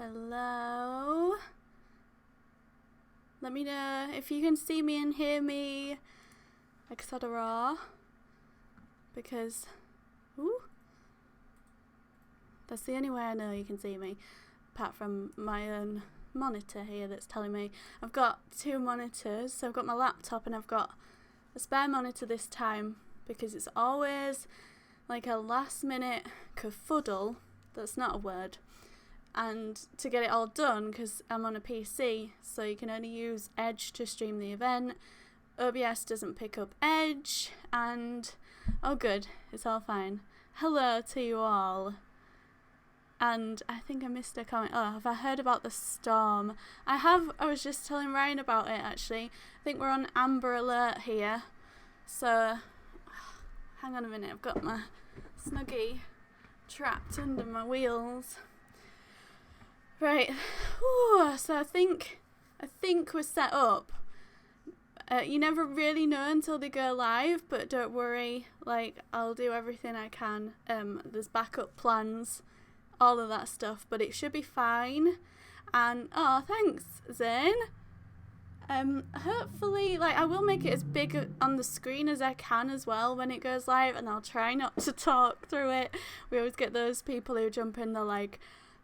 Hello? Let me know if you can see me and hear me, etc. Because, that's the only way I know you can see me, apart from my own monitor here that's telling me. I've got two monitors, so I've got my laptop and I've got a spare monitor this time, because it's always like a last minute kerfuddle, that's not a word, and to get it all done, because I'm on a PC, so you can only use Edge to stream the event. OBS doesn't pick up Edge, and oh good, it's all fine. Hello to you all. And I think I missed a comment. Oh, have I heard about the storm? I was just telling Ryan about it actually. I think we're on Amber Alert here. So, hang on a minute, I've got my Snuggie trapped under my wheels. Right, so I think we're set up. You never really know until they go live, but don't worry, like, I'll do everything I can. There's backup plans, all of that stuff, but it should be fine. And oh, thanks, Zane. Hopefully, like, I will make it as big on the screen as I can as well when it goes live, and I'll try not to talk through it. We always get those people who jump in, they're like,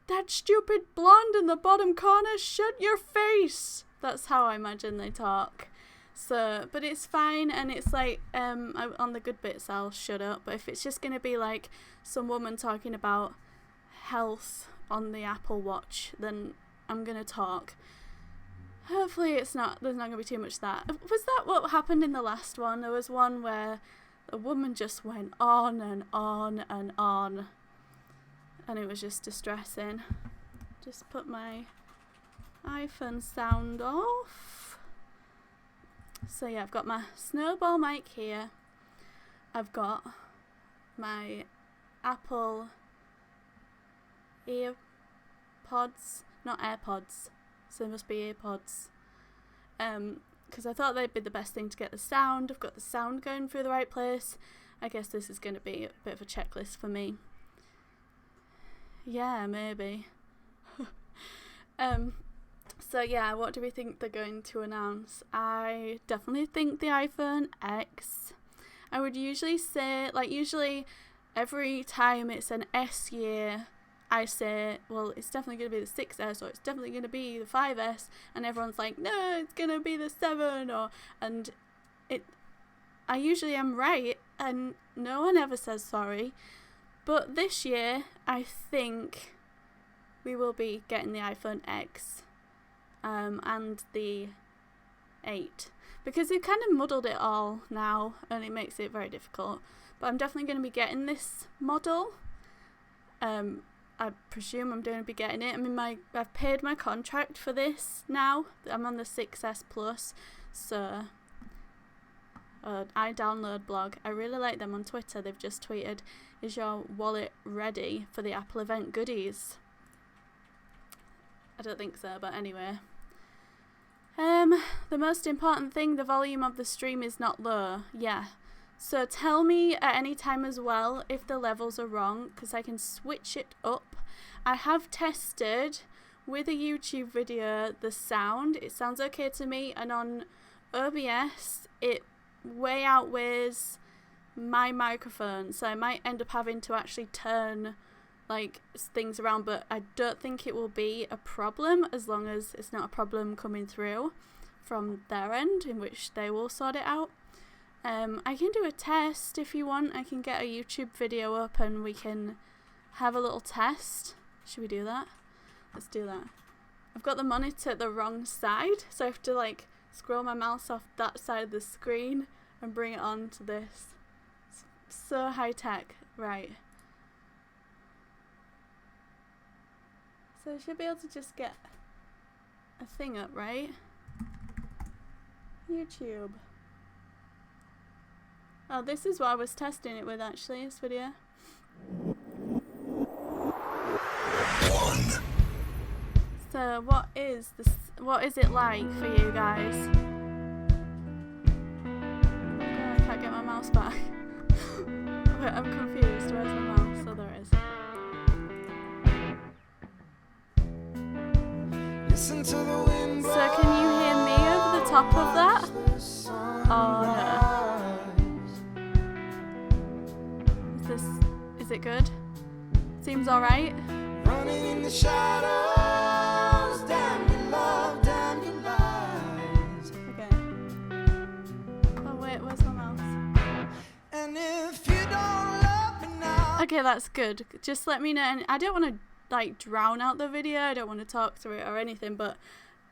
"That stupid blonde in the bottom corner, shut your face!" That's how I imagine they talk. So, but it's fine, and it's like, on the good bits I'll shut up, but if it's just going to be like some woman talking about health on the Apple Watch, then I'm going to talk. Hopefully there's not going to be too much of that. Was that what happened in the last one? There was one where a woman just went on and on and on, and it was just distressing. Just put my iPhone sound off. So yeah, I've got my snowball mic here. I've got my Apple earpods, not AirPods, so they must be earpods. Because I thought they'd be the best thing to get the sound. I've got the sound going through the right place. I guess this is going to be a bit of a checklist for me. Yeah, maybe. So yeah, what do we think they're going to announce? I definitely think the iPhone X. I would usually say, like, usually every time it's an S year, I say, well, it's definitely going to be the 6S, or it's definitely going to be the 5S, and everyone's like, no, it's going to be the 7, I usually am right, and no one ever says sorry. But this year, I think we will be getting the iPhone X, and the 8, because they've kind of muddled it all now, and it makes it very difficult. But I'm definitely going to be getting this model. I presume I'm going to be getting it. I mean, I've paid my contract for this now. I'm on the 6S Plus, so iDownload blog. I really like them on Twitter. They've just tweeted, "Is your wallet ready for the Apple event goodies?" I don't think so, but anyway. The most important thing, the volume of the stream is not low. Yeah. So tell me at any time as well if the levels are wrong, because I can switch it up. I have tested with a YouTube video the sound. It sounds okay to me, and on OBS it way outweighs my microphone, so I might end up having to actually turn like things around, but I don't think it will be a problem as long as it's not a problem coming through from their end, in which they will sort it out. I can do a test if you want. I can get a YouTube video up and we can have a little test. Should we do that? Let's do that. I've got the monitor the wrong side, so I have to like scroll my mouse off that side of the screen and bring it on to this. It's so high tech. Right. So I should be able to just get a thing up, right? YouTube. Oh, this is what I was testing it with actually, this video. So what is it like for you guys? Oh, I can't get my mouse back. Wait, I'm confused. Where's my mouse? Oh, there it is. Is it good? Seems alright. Running in the shadows, damn your love, damn your lies. Okay. Oh wait, where's my mouse? And if you don't love me now. Okay, that's good. Just let me know. And I don't want to like drown out the video. I don't want to talk through it or anything. But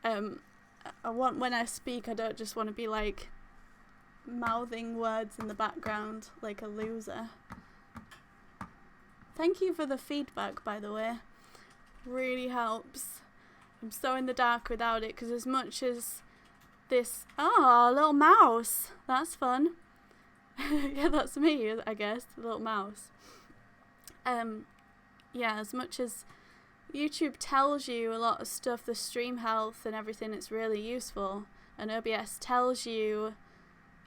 I want, when I speak, I don't just want to be like mouthing words in the background like a loser. Thank you for the feedback, by the way. Really helps. I'm so in the dark without it, because as much as this... Oh, a little mouse. That's fun. Yeah, that's me, I guess. The little mouse. Yeah, as much as YouTube tells you a lot of stuff, the stream health and everything, it's really useful. And OBS tells you...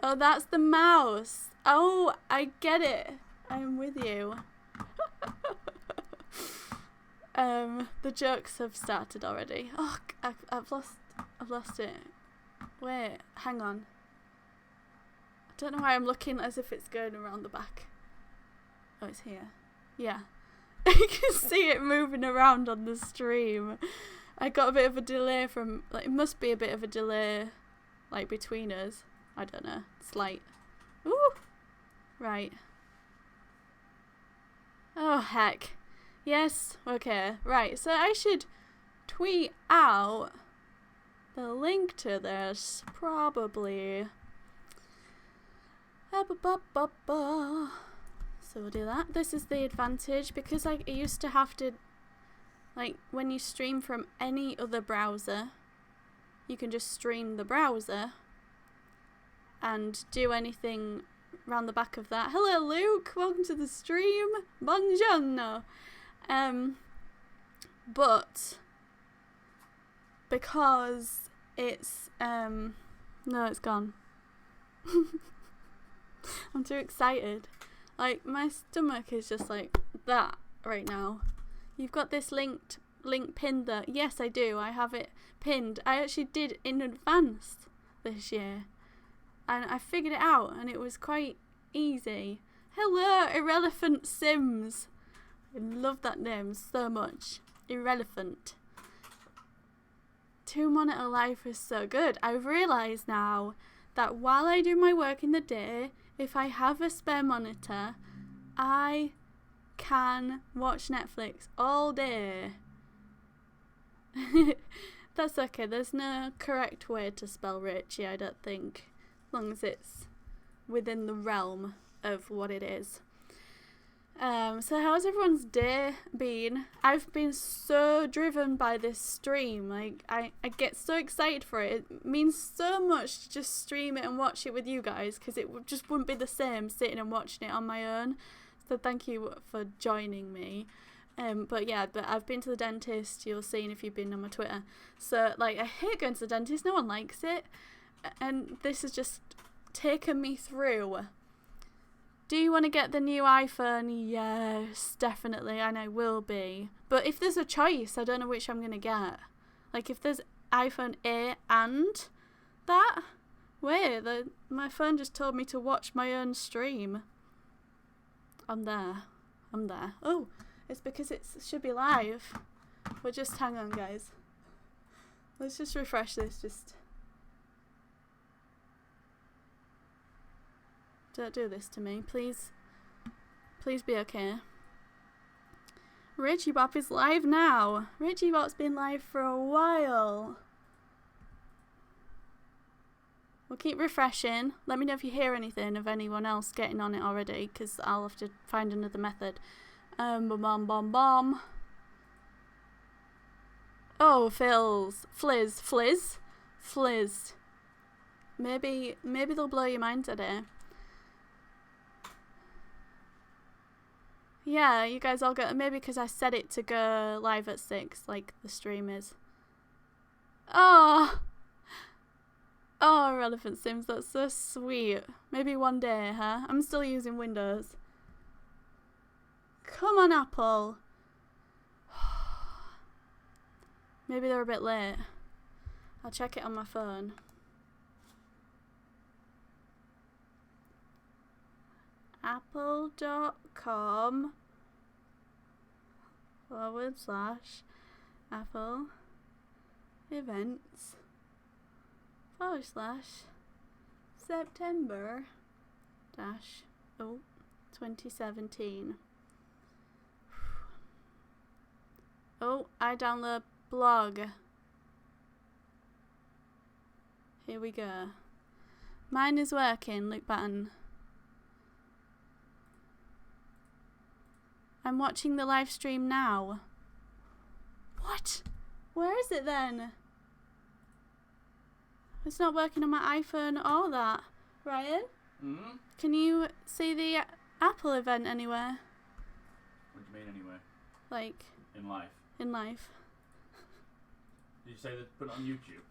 Oh, that's the mouse. Oh, I get it. I'm with you. The jokes have started already. Oh, I've lost it. Wait, hang on. I don't know why I'm looking as if it's going around the back. Oh, it's here. Yeah. You can see it moving around on the stream. I got a bit of a delay from, like, it must be a bit of a delay, like, between us. I don't know. Slight. Ooh! Right. Oh, heck. Yes, okay, right, so I should tweet out the link to this, probably. So we'll do that. This is the advantage, because I used to have to, like, when you stream from any other browser, you can just stream the browser and do anything around the back of that. Hello, Luke, welcome to the stream. Buongiorno. But because it's no, it's gone. I'm too excited. Like, my stomach is just like that right now. You've got this link pinned there. Yes, I do. I have it pinned. I actually did in advance this year, and I figured it out, and it was quite easy. Hello, Irrelevant Sims. I love that name so much. Irrelevant. 2-monitor life is so good. I've realised now that while I do my work in the day, if I have a spare monitor, I can watch Netflix all day. That's okay. There's no correct way to spell Richie, I don't think. As long as it's within the realm of what it is. So how's everyone's day been? I've been so driven by this stream. Like, I get so excited for it. It means so much to just stream it and watch it with you guys, because it just wouldn't be the same sitting and watching it on my own. So thank you for joining me. But yeah, but I've been to the dentist. You'll see if you've been on my Twitter. So, like, I hate going to the dentist. No one likes it. And this has just taken me through. Do you want to get the new iPhone? Yes, definitely, and I will be. But if there's a choice, I don't know which I'm going to get. Like, if there's iPhone 8 and that? Wait, my phone just told me to watch my own stream. I'm there. Oh, it's because it should be live. But just hang on, guys. Let's just refresh this, just... Don't do this to me, please. Please be okay. Richie Bop is live now. Richie Bop's been live for a while. We'll keep refreshing. Let me know if you hear anything of anyone else getting on it already, because I'll have to find another method. Bomb. Oh, Fliz. Maybe they'll blow your mind today. Yeah, you guys all go. Maybe because I set it to go live at 6, like the stream is. Oh, Relevant Sims, that's so sweet. Maybe one day, huh? I'm still using Windows. Come on, Apple. Maybe they're a bit late. I'll check it on my phone. apple.com/Apple events /September 2017. Oh, I download blog. Here we go. Mine is working, look button. I'm watching the live stream now. What? Where is it then? It's not working on my iPhone or that. Ryan? Mm-hmm. Can you see the Apple event anywhere? What do you mean anywhere? Like... In life? In life. Did you say they put it on YouTube?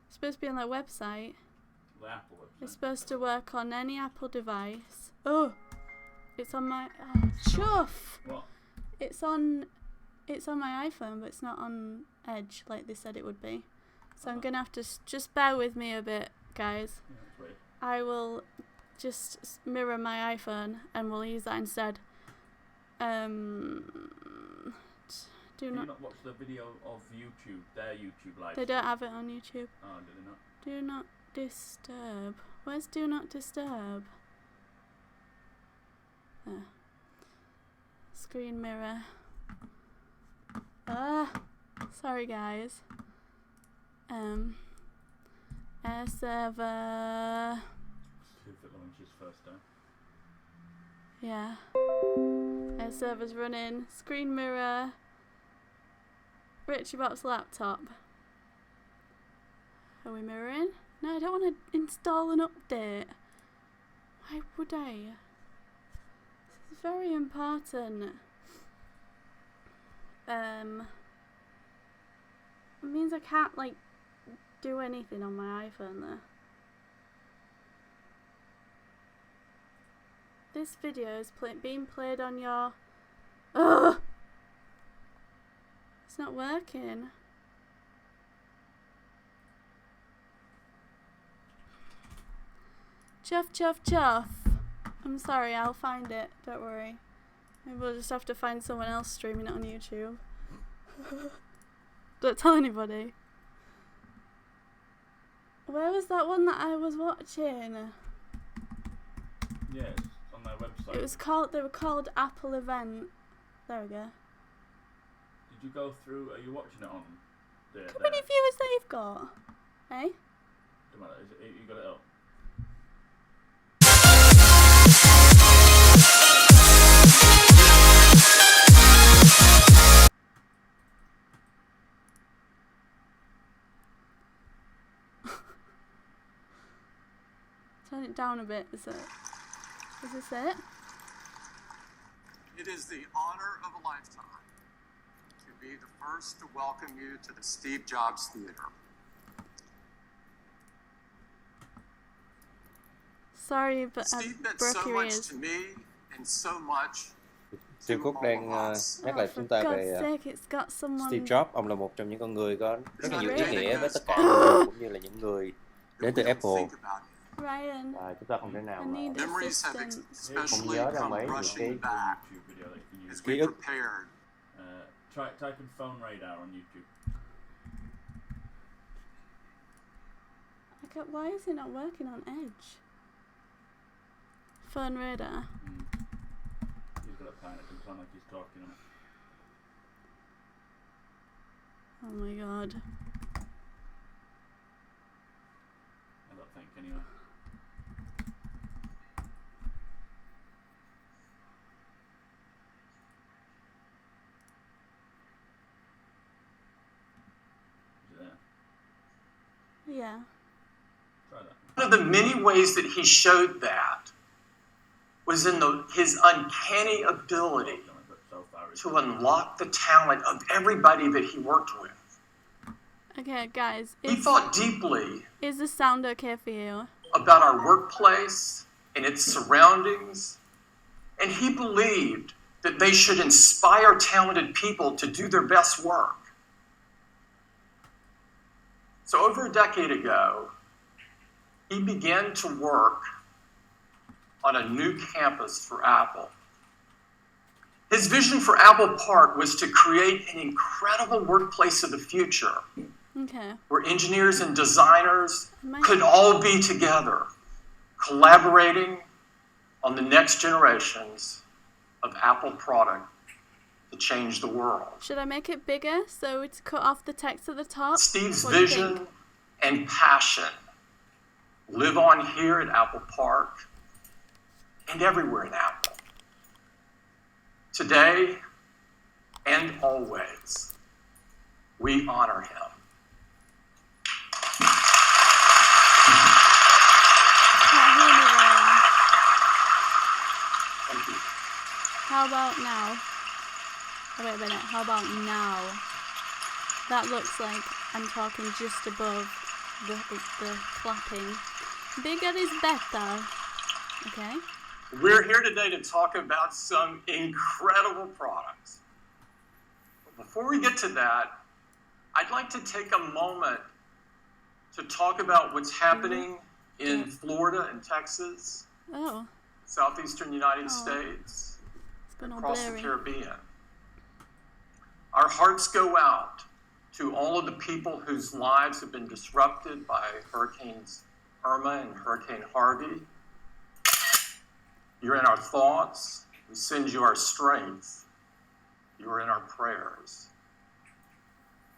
It's supposed to be on their website. The Apple website? It's supposed to work on any Apple device. Oh! It's on my... chuff! What? It's on my iPhone, but it's not on Edge like they said it would be. So I'm going to have to... just bear with me a bit, guys. Yeah, that's weird. I will just mirror my iPhone and we'll use that instead. Do not watch the video of YouTube, their YouTube live They don't have it on YouTube. Oh, do they not? Do not disturb. Where's do not disturb? There. Screen mirror. Sorry guys. Air server. See if it launches first time. Yeah. Air server's running. Screen mirror. Richie-Bot's laptop. Are we mirroring? No, I don't want to install an update. Why would I? This is very important. It means I can't, like, do anything on my iPhone there. This video is being played on your... Ugh! It's not working. Chuff, chuff, chuff. I'm sorry, I'll find it. Don't worry. Maybe we'll just have to find someone else streaming it on YouTube. Don't tell anybody. Where was that one that I was watching? Yeah, it's on their website. It was called. They were called Apple Event. There we go. Did you go through? Are you watching it on? How many viewers they've got? Eh? Doesn't matter. You got it up. Turn it down a bit. Is this it? It is the honor of a lifetime to be the first to welcome you to the Steve Jobs Theater. Sorry, but Steve meant broke so your much ears. to me and so much Tim Cook đang nhắc lại chúng ta về Steve Jobs. Ông là một trong những con người có rất là nhiều ý nghĩa với tất cả mọi người cũng như là những người đến từ Apple. Ryan, Và chúng ta không thể nào mà Memories have không especially nhớ ra come mấy những rushing cái back as ký we ức. prepared. Type in phone radar on YouTube. why is it not working on Edge? Phone radar. He's got a panic. It sounds like he's talking on it. Oh my god. I don't think anyway. Yeah. Try that. One of the many ways that he showed that was in his uncanny ability to unlock the talent of everybody that he worked with. Okay, guys. He thought deeply Is the sound okay for you? about our workplace and its surroundings, and he believed that they should inspire talented people to do their best work. So over a decade ago, he began to work on a new campus for Apple. His vision for Apple Park was to create an incredible workplace of the future, where engineers and designers could all be together, collaborating on the next generations of Apple product to change the world. Should I make it bigger so it's cut off the text at the top? Steve's vision and passion live on here at Apple Park and everywhere in Apple. Today and always, we honor him. Thank you. How about now? Oh, wait a minute. How about now? That looks like I'm talking just above the clapping. Bigger is better. Okay. We're here today to talk about some incredible products. But before we get to that, I'd like to take a moment to talk about what's happening in Florida and Texas, southeastern United States, across the Caribbean. Our hearts go out to all of the people whose lives have been disrupted by Hurricanes Irma and Hurricane Harvey. You're in our thoughts. We send you our strength. You are in our prayers.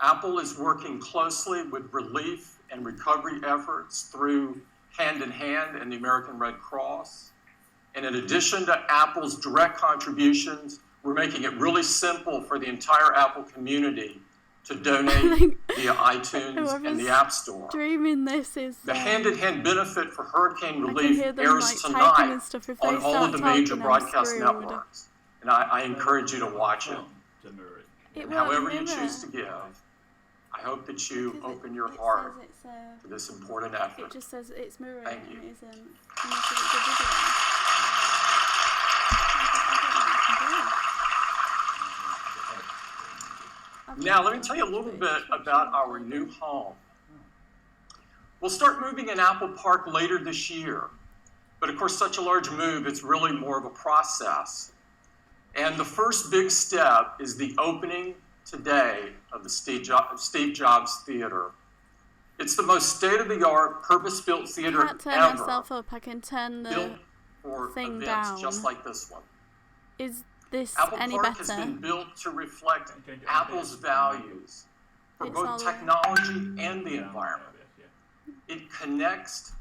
Apple is working closely with relief and recovery efforts through Hand in Hand and the American Red Cross. And in addition to Apple's direct contributions, we're making it really simple for the entire Apple community to donate via iTunes and the App Store. Dreaming this is the hand-in-hand benefit for hurricane relief airs tonight on all of the major broadcast networks. And I encourage you to watch it. And however you choose to give, I hope that you open your heart to this important effort. It just says it's mirroring. Thank you. It isn't. Unless it's a video. Now, let me tell you a little bit about our new home. We'll start moving in Apple Park later this year. But of course, such a large move, it's really more of a process. And the first big step is the opening today of the Steve Jobs Theater. It's the most state-of-the-art, purpose-built theater I can't turn ever. myself up. I can turn the thing down. Just like this one. Is this Apple any Park better? has been built to reflect Apple's values for both technology and the environment. It connects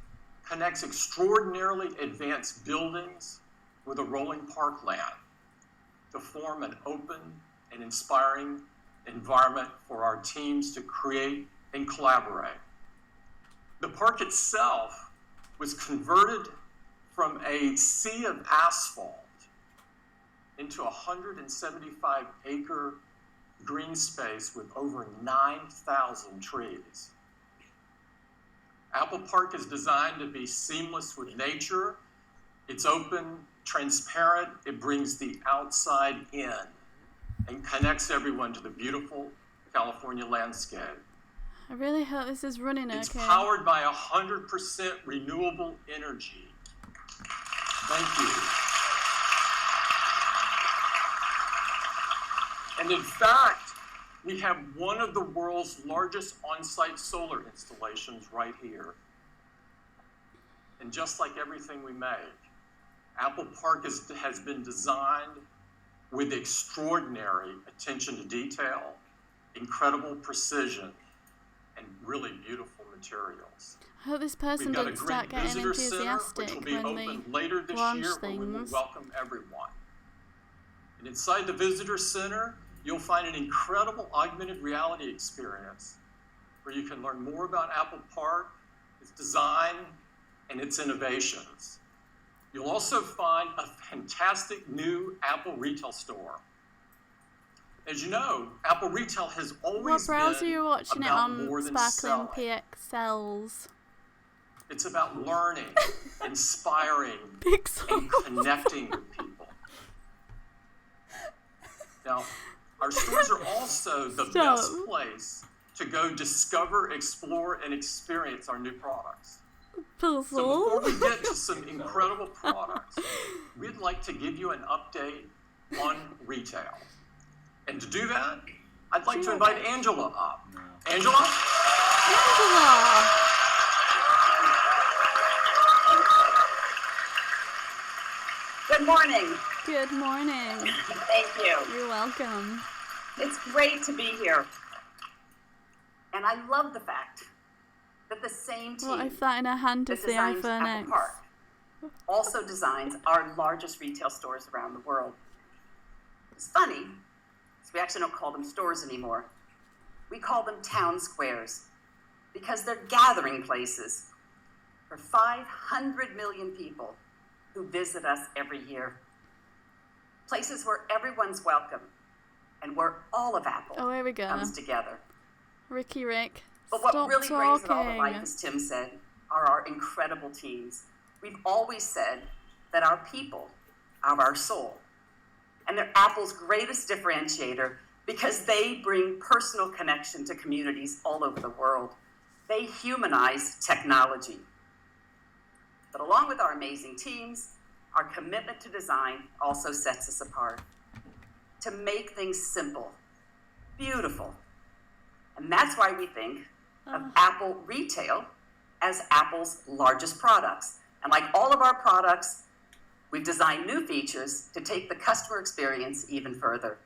extraordinarily advanced buildings with a rolling parkland to form an open and inspiring environment for our teams to create and collaborate. The park itself was converted from a sea of asphalt into a 175-acre green space with over 9,000 trees. Apple Park is designed to be seamless with nature. It's open, transparent. It brings the outside in and connects everyone to the beautiful California landscape. I really hope this is running okay. It's powered by 100% renewable energy. Thank you. And in fact, we have one of the world's largest on-site solar installations right here. And just like everything we make, Apple Park has been designed with extraordinary attention to detail, incredible precision, and really beautiful materials. I hope this person doesn't start getting enthusiastic when they launch things. We will welcome everyone. And inside the visitor center, you'll find an incredible augmented reality experience where you can learn more about Apple Park, its design, and its innovations. You'll also find a fantastic new Apple retail store. As you know, Apple Retail has always what browser been you're watching it on? more than Sparkling selling. PXLs. It's about learning, inspiring, and connecting with people. Now, our stores are also the best place to go discover, explore, and experience our new products. Puzzle. So before we get to some incredible products, we'd like to give you an update on retail. And to do that, I'd like to invite Angela up. Angela? Angela! Good morning. Good morning. Thank you. You're welcome. It's great to be here. And I love the fact that the same team What if that in a hand is the iPhone X? Park also designs our largest retail stores around the world. It's funny, because we actually don't call them stores anymore. We call them town squares, because they're gathering places for 500 million people who visit us every year. Places where everyone's welcome and where all of Apple comes together. Ricky Rick, but what really brings it all to life, as Tim said, are our incredible teams. We've always said that our people are our soul, and they're Apple's greatest differentiator because they bring personal connection to communities all over the world. They humanize technology. But along with our amazing teams, our commitment to design also sets us apart. To make things simple, beautiful. And that's why we think of Apple Retail as Apple's largest products. And like all of our products, we've designed new features to take the customer experience even further.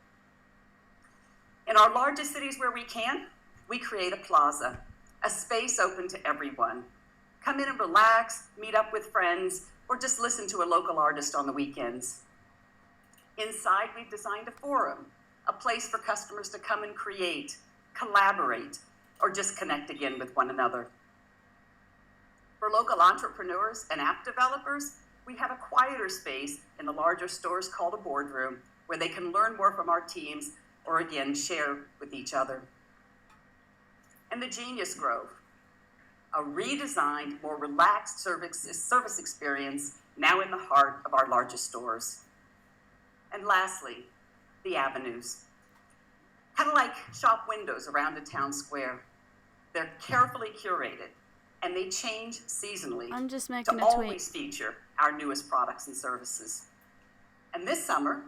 In our largest cities where we can, we create a plaza, a space open to everyone. Come in and relax, meet up with friends, or just listen to a local artist on the weekends. Inside, we've designed a forum, a place for customers to come and create, collaborate, or just connect again with one another. For local entrepreneurs and app developers, we have a quieter space in the larger stores called a boardroom, where they can learn more from our teams or again share with each other. And the Genius Grove, a redesigned, more relaxed service experience now in the heart of our largest stores. And lastly, the avenues. Kind of like shop windows around a town square. They're carefully curated, and they change seasonally to always feature our newest products and services. And this summer,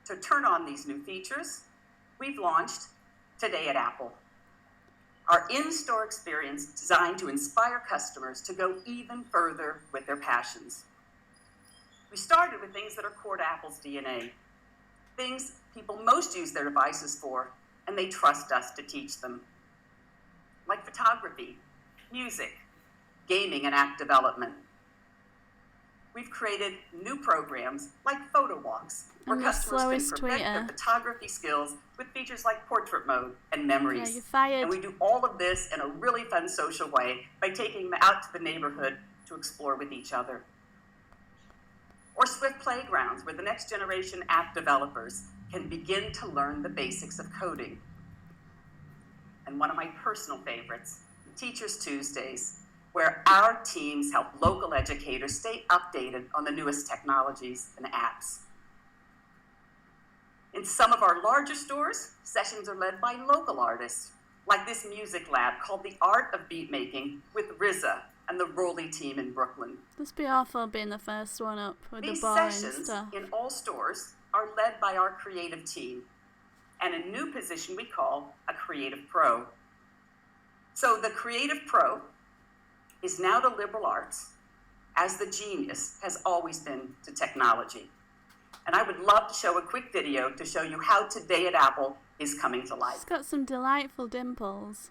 to turn on these new features, we've launched Today at Apple, our in-store experience designed to inspire customers to go even further with their passions. We started with things that are core to Apple's DNA, things people most use their devices for, and they trust us to teach them, like photography, music, gaming, and app development. We've created new programs like photo walks, where customers can perfect their photography skills with features like portrait mode and memories. Yeah, you're fired. And we do all of this in a really fun social way by taking them out to the neighborhood to explore with each other. Or Swift Playgrounds, where the next generation app developers can begin to learn the basics of coding. And one of my personal favorites, Teachers Tuesdays, where our teams help local educators stay updated on the newest technologies and apps. In some of our larger stores, sessions are led by local artists, like this music lab called The Art of Beatmaking with RZA and the Rolly team in Brooklyn. Must be awful being the first one up with These the boring sessions stuff. In all stores are led by our creative team, and a new position we call a creative pro. So the creative pro is now to liberal arts, as the genius has always been to technology. And I would love to show a quick video to show you how Today at Apple is coming to life. It's got some delightful dimples.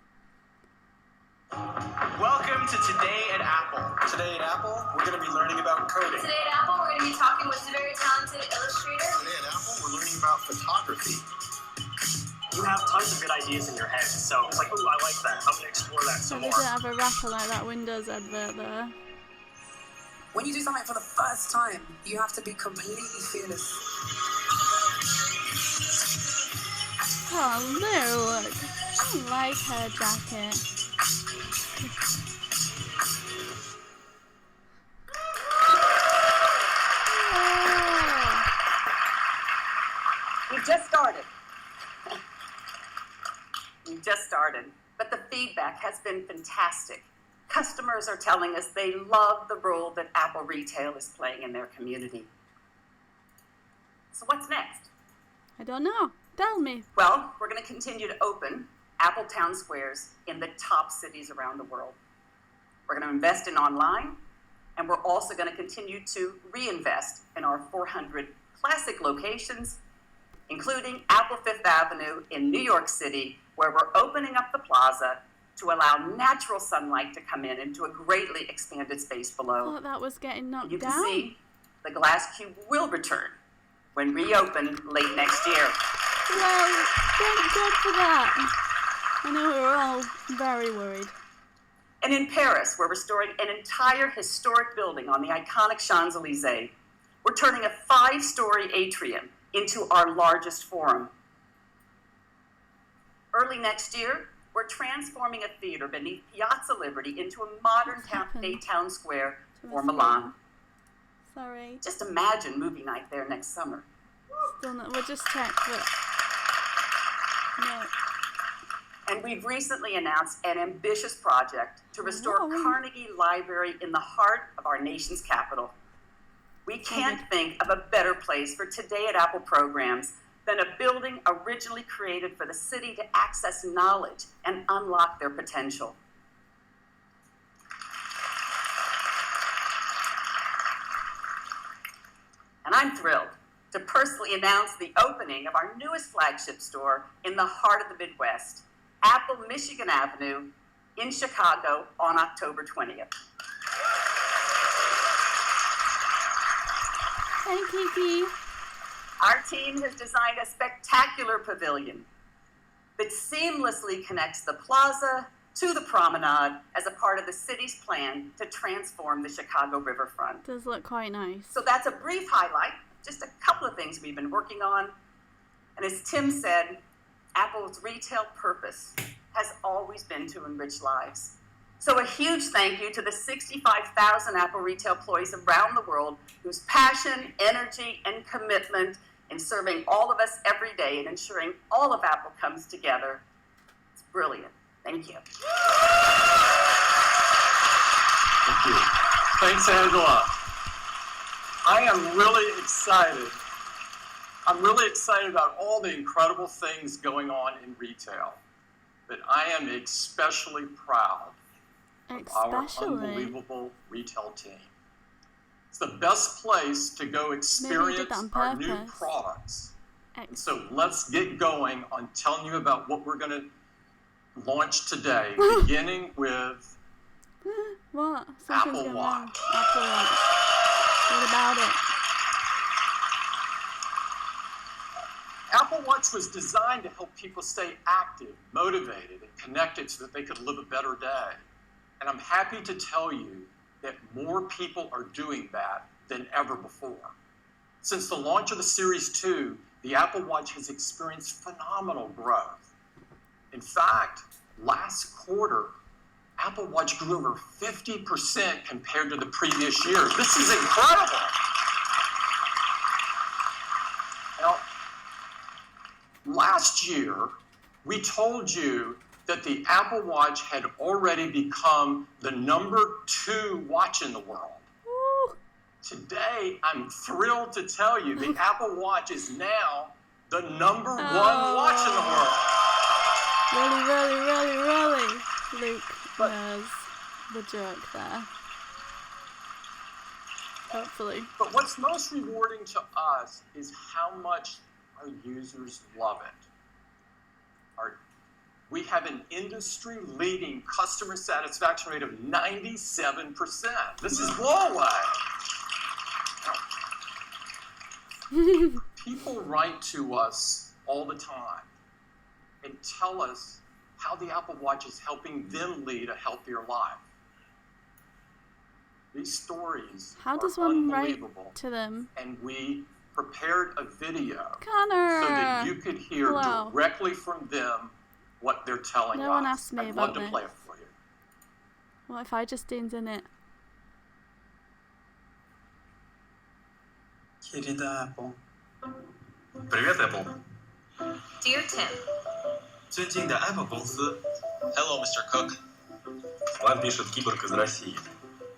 Welcome to Today at Apple. Today at Apple, we're going to be learning about coding. Today at Apple, we're going to be talking with a very talented illustrator. Today at Apple, we're learning about photography. You have tons of good ideas in your head, so it's like, ooh, I like that. I'm going to explore that some more. They don't have a wrapper like that Windows advert there. When you do something for the first time, you have to be completely fearless. Oh, look. I like her jacket. We've just started. We've just started, but the feedback has been fantastic. customers are telling us they love the role that Apple Retail is playing in their community. So what's next? I don't know. Tell me. Well, we're going to continue to open Apple Town Squares in the top cities around the world. We're going to invest in online, and we're also going to continue to reinvest in our 400 classic locations, including Apple Fifth Avenue in New York City, where we're opening up the plaza to allow natural sunlight to come in into a greatly expanded space below. I thought that was getting knocked you down. can see the glass cube will return when reopened late next year. Well, thank God for that. I know we were all very worried. And in Paris, we're restoring an entire historic building on the iconic Champs-Élysées. We're turning a 5-story atrium into our largest forum. Early next year, we're transforming a theater beneath Piazza Liberty into a modern town square for Milan. Sorry. Just imagine movie night there next summer. Still not. We'll just check. But no. And we've recently announced an ambitious project to restore Carnegie Library in the heart of our nation's capital. We can't think of a better place for Today at Apple programs than a building originally created for the city to access knowledge and unlock their potential. And I'm thrilled to personally announce the opening of our newest flagship store in the heart of the Midwest, Apple Michigan Avenue in Chicago on October 20th. Hey, Kiki. Our team has designed a spectacular pavilion that seamlessly connects the plaza to the promenade as a part of the city's plan to transform the Chicago riverfront. Does look quite nice. So that's a brief highlight, just a couple of things we've been working on. And as Tim said, Apple's retail purpose has always been to enrich lives. So a huge thank you to the 65,000 Apple retail employees around the world whose passion, energy, and commitment in serving all of us every day and ensuring all of Apple comes together. It's brilliant. Thank you. Thank you. Thanks, Angela. I am really excited. I'm really excited about all the incredible things going on in retail, but I am especially proud of our unbelievable retail team. It's the best place to go experience our new products. So let's get going on telling you about what we're going to launch today, beginning with what? Apple Watch. Apple Watch. What about it? Apple Watch was designed to help people stay active, motivated, and connected so that they could live a better day. And I'm happy to tell you that more people are doing that than ever before. Since the launch of the Series 2, the Apple Watch has experienced phenomenal growth. In fact, last quarter, Apple Watch grew over 50% compared to the previous year. This is incredible. Now, last year, we told you that the Apple Watch had already become the #2 watch in the world. Woo. Today, I'm thrilled to tell you the Apple Watch is now the #1 watch in the world. Really? Luke knows the joke there. Hopefully. But what's most rewarding to us is how much our users love it. We have an industry-leading customer satisfaction rate of 97%. This is blow away. People write to us all the time and tell us how the Apple Watch is helping them lead a healthier life. These stories are unbelievable. To them? And we prepared a video Connor. so that you could hear directly from them what they're telling us. No one asked me I'd about love to play it for you. What if I just in it? Querida Apple. Привет, Apple. Dear Tim. 最近的 Apple 公司 Hello, Mr. Cook. Вам пишет киборг из России.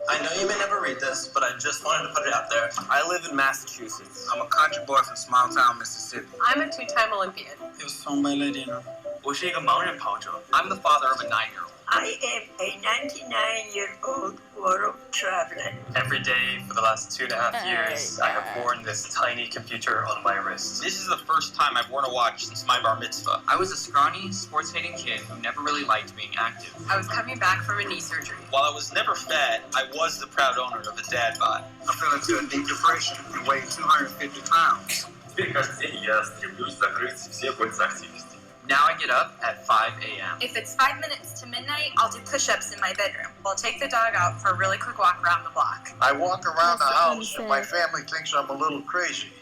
I know you may never read this, but I just wanted to put it out there. I live in Massachusetts. I'm a country boy from small town Mississippi. I'm a two-time Olympian. It was filmed by Ladina. 我是一个盲人跑者。 I'm the father of a 9-year-old. I am a 99-year-old world traveler. Every day for the last 2.5 years, I have worn this tiny computer on my wrist. This is the first time I've worn a watch since my bar mitzvah. I was a scrawny, sports-hating kid who never really liked being active. I was coming back from a knee surgery. While I was never fat, I was the proud owner of a dad bod. I'm feeling to a deep depression and weigh 250 pounds. Теперь каждый день я стремлюсь закрыть все кольца активности. Now I get up at 5 a.m. If it's 5 minutes to midnight, I'll do push-ups in my bedroom. I'll take the dog out for a really quick walk around the block. I walk around the house and my family thinks I'm a little crazy.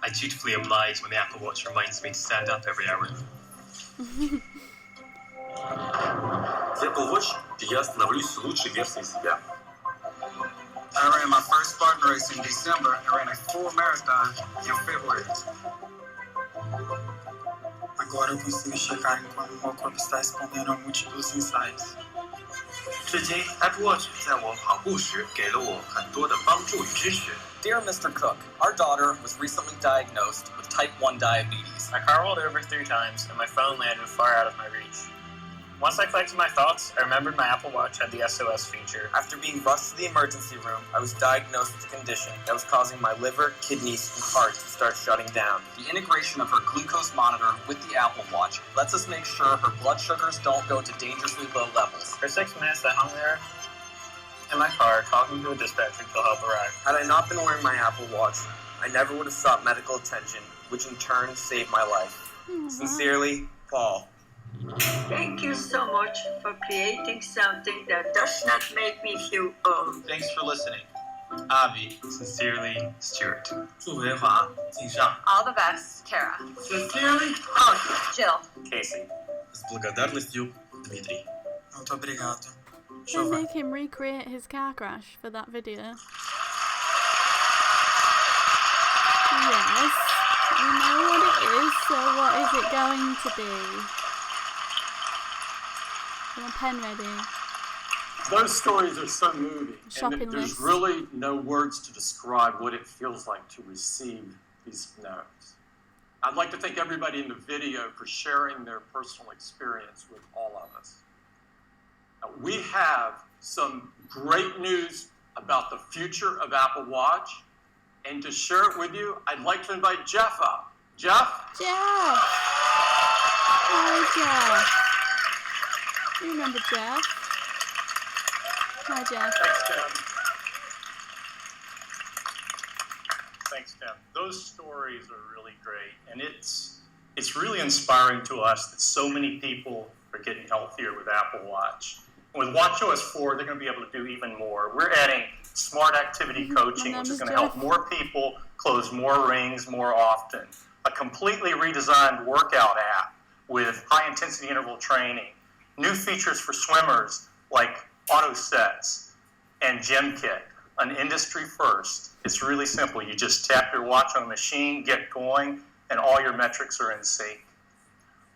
I dutifully oblige when the Apple Watch reminds me to stand up every hour. С Apple Watch я становлюсь лучшей версией себя. I ran my first Spartan race in December and ran a full marathon in February. Agora eu consigo checar enquanto o meu corpo está respondendo a múltiplos insights. 至今 Apple Watch 在我跑步时给了我很多的帮助与支持。 Dear Mr. Cook, our daughter was recently diagnosed with type 1 diabetes. My car rolled over 3 times and my phone landed far out of my reach. Once I collected my thoughts, I remembered my Apple Watch had the SOS feature. After being rushed to the emergency room, I was diagnosed with a condition that was causing my liver, kidneys, and heart to start shutting down. The integration of her glucose monitor with the Apple Watch lets us make sure her blood sugars don't go to dangerously low levels. For 6 minutes, I hung there in my car talking to a dispatcher until help arrived. Had I not been wearing my Apple Watch, I never would have sought medical attention, which in turn saved my life. Sincerely, Paul. Thank you so much for creating something that does not make me feel old. Thanks for listening. Avi, sincerely, Stuart. 祝维华敬上。 All the best, Kara. Sincerely, Jill. Casey. С благодарностью, Дмитрий. Muito obrigado. They make him recreate his car crash for that video. Yes, we know what it is, so what is it going to be? Got a pen ready. Those stories are so moving, Shopping and there's list. really no words to describe what it feels like to receive these notes. I'd like to thank everybody in the video for sharing their personal experience with all of us. Now, we have some great news about the future of Apple Watch, and to share it with you, I'd like to invite Jeff up. Jeff? Jeff! Hi, Jeff. You remember Jeff? Hi, Jeff. Thanks, Tim. Thanks, Tim. Those stories are really great, and it's really inspiring to us that so many people are getting healthier with Apple Watch. With watchOS 4, they're going to be able to do even more. We're adding smart activity coaching, which is going to help more people close more rings more often. A completely redesigned workout app with high-intensity interval training. New features for swimmers like auto sets and Gym Kit, an industry first. It's really simple. You just tap your watch on the machine, get going, and all your metrics are in sync.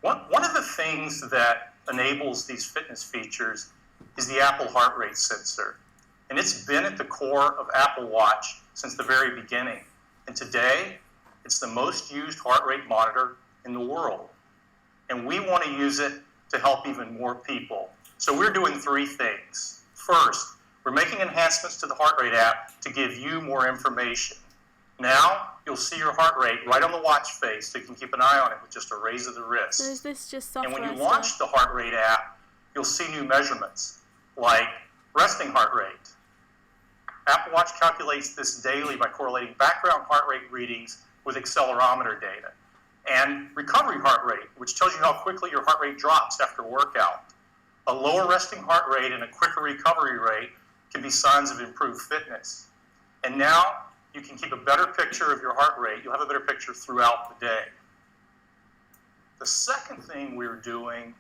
One of the things that enables these fitness features is the Apple heart rate sensor. And it's been at the core of Apple Watch since the very beginning. And today, it's the most used heart rate monitor in the world. And we want to use it to help even more people. So we're doing 3 things. First, we're making enhancements to the heart rate app to give you more information. Now, you'll see your heart rate right on the watch face, so you can keep an eye on it with just a raise of the wrist. So is this just software? And when you launch the heart rate app, you'll see new measurements, like resting heart rate. Apple Watch calculates this daily by correlating background heart rate readings with accelerometer data. And recovery heart rate, which tells you how quickly your heart rate drops after workout. A lower resting heart rate and a quicker recovery rate can be signs of improved fitness. And now you can keep a better picture of your heart rate. You'll have a better picture throughout the day. The second thing we're doing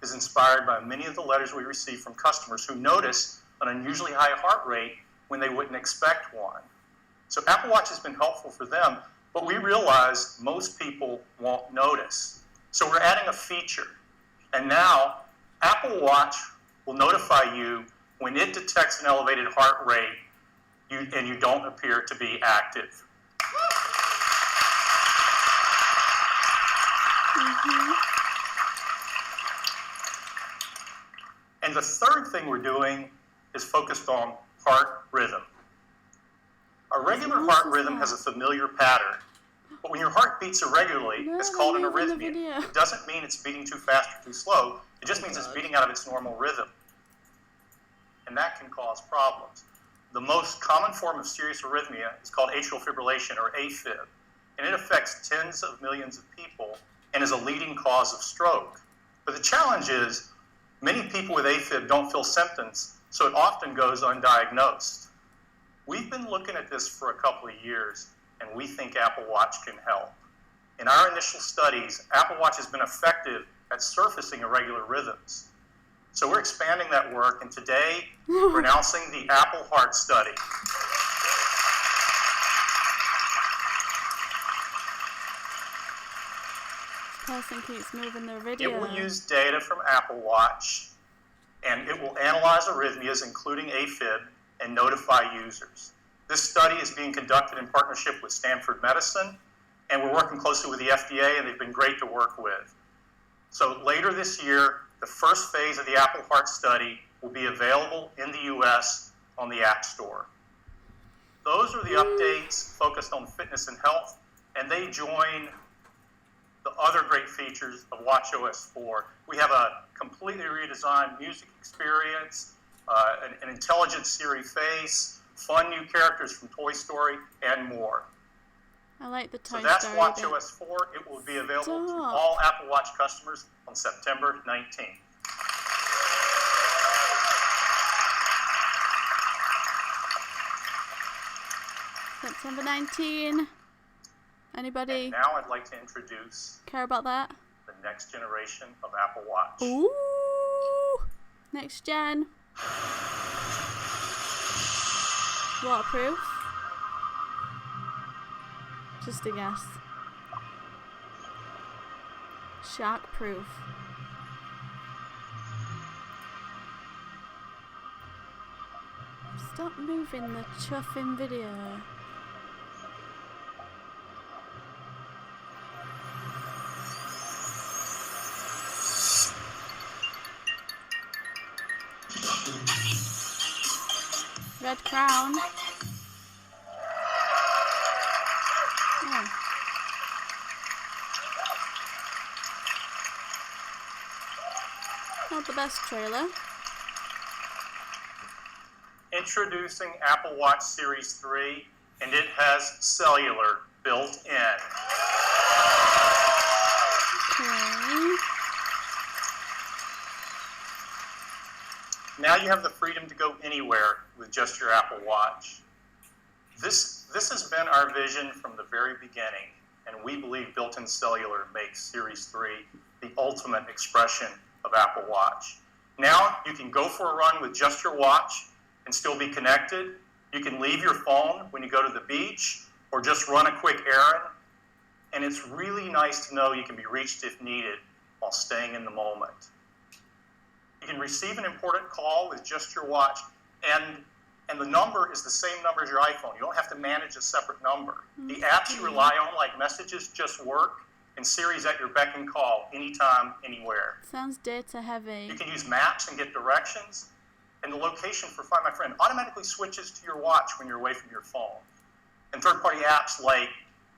is inspired by many of the letters we receive from customers who notice an unusually high heart rate when they wouldn't expect one. So Apple Watch has been helpful for them, but we realize most people won't notice. So we're adding a feature. And now Apple Watch will notify you when it detects an elevated heart rate and you don't appear to be active. And the third thing we're doing is focused on heart rhythm. A regular heart rhythm has a familiar pattern, but when your heart beats irregularly, it's called an arrhythmia. It doesn't mean it's beating too fast or too slow, it just means it's beating out of its normal rhythm. And that can cause problems. The most common form of serious arrhythmia is called atrial fibrillation, or AFib, and it affects tens of millions of people and is a leading cause of stroke. But the challenge is, many people with AFib don't feel symptoms, so it often goes undiagnosed. We've been looking at this for a couple of years, and we think Apple Watch can help. In our initial studies, Apple Watch has been effective at surfacing irregular rhythms. So we're expanding that work, and today we're announcing the Apple Heart Study. Person keeps moving their video. It will use data from Apple Watch, and it will analyze arrhythmias, including AFib, and notify users. This study is being conducted in partnership with Stanford Medicine, and we're working closely with the FDA, and they've been great to work with. So later this year, the first phase of the Apple Heart Study will be available in the US on the App Store. Those are the updates focused on fitness and health, and they join the other great features of watchOS 4. We have a completely redesigned music experience, an intelligent Siri face, fun new characters from Toy Story, and more. I like the Toy Story. So that's watchOS 4. It will be available to all Apple Watch customers on September 19th. September 19. Anybody? And now I'd like to introduce care about that? The next generation of Apple Watch. Ooh, next gen. Waterproof? Just a guess. Shark proof. Stop moving the chuffing video. Red crown. Yeah. Not the best trailer. Introducing Apple Watch Series 3, and it has cellular built in. Okay. Now you have the freedom to go anywhere with just your Apple Watch. This has been our vision from the very beginning, and we believe built-in cellular makes Series 3 the ultimate expression of Apple Watch. Now you can go for a run with just your watch and still be connected. You can leave your phone when you go to the beach or just run a quick errand. And it's really nice to know you can be reached if needed while staying in the moment. You can receive an important call with just your watch, and the number is the same number as your iPhone. You don't have to manage a separate number. The apps you rely on, like Messages, just work, and Siri's at your beck and call anytime, anywhere. Sounds data heavy. You can use maps and get directions, and the location for Find My Friend automatically switches to your watch when you're away from your phone. And third-party apps like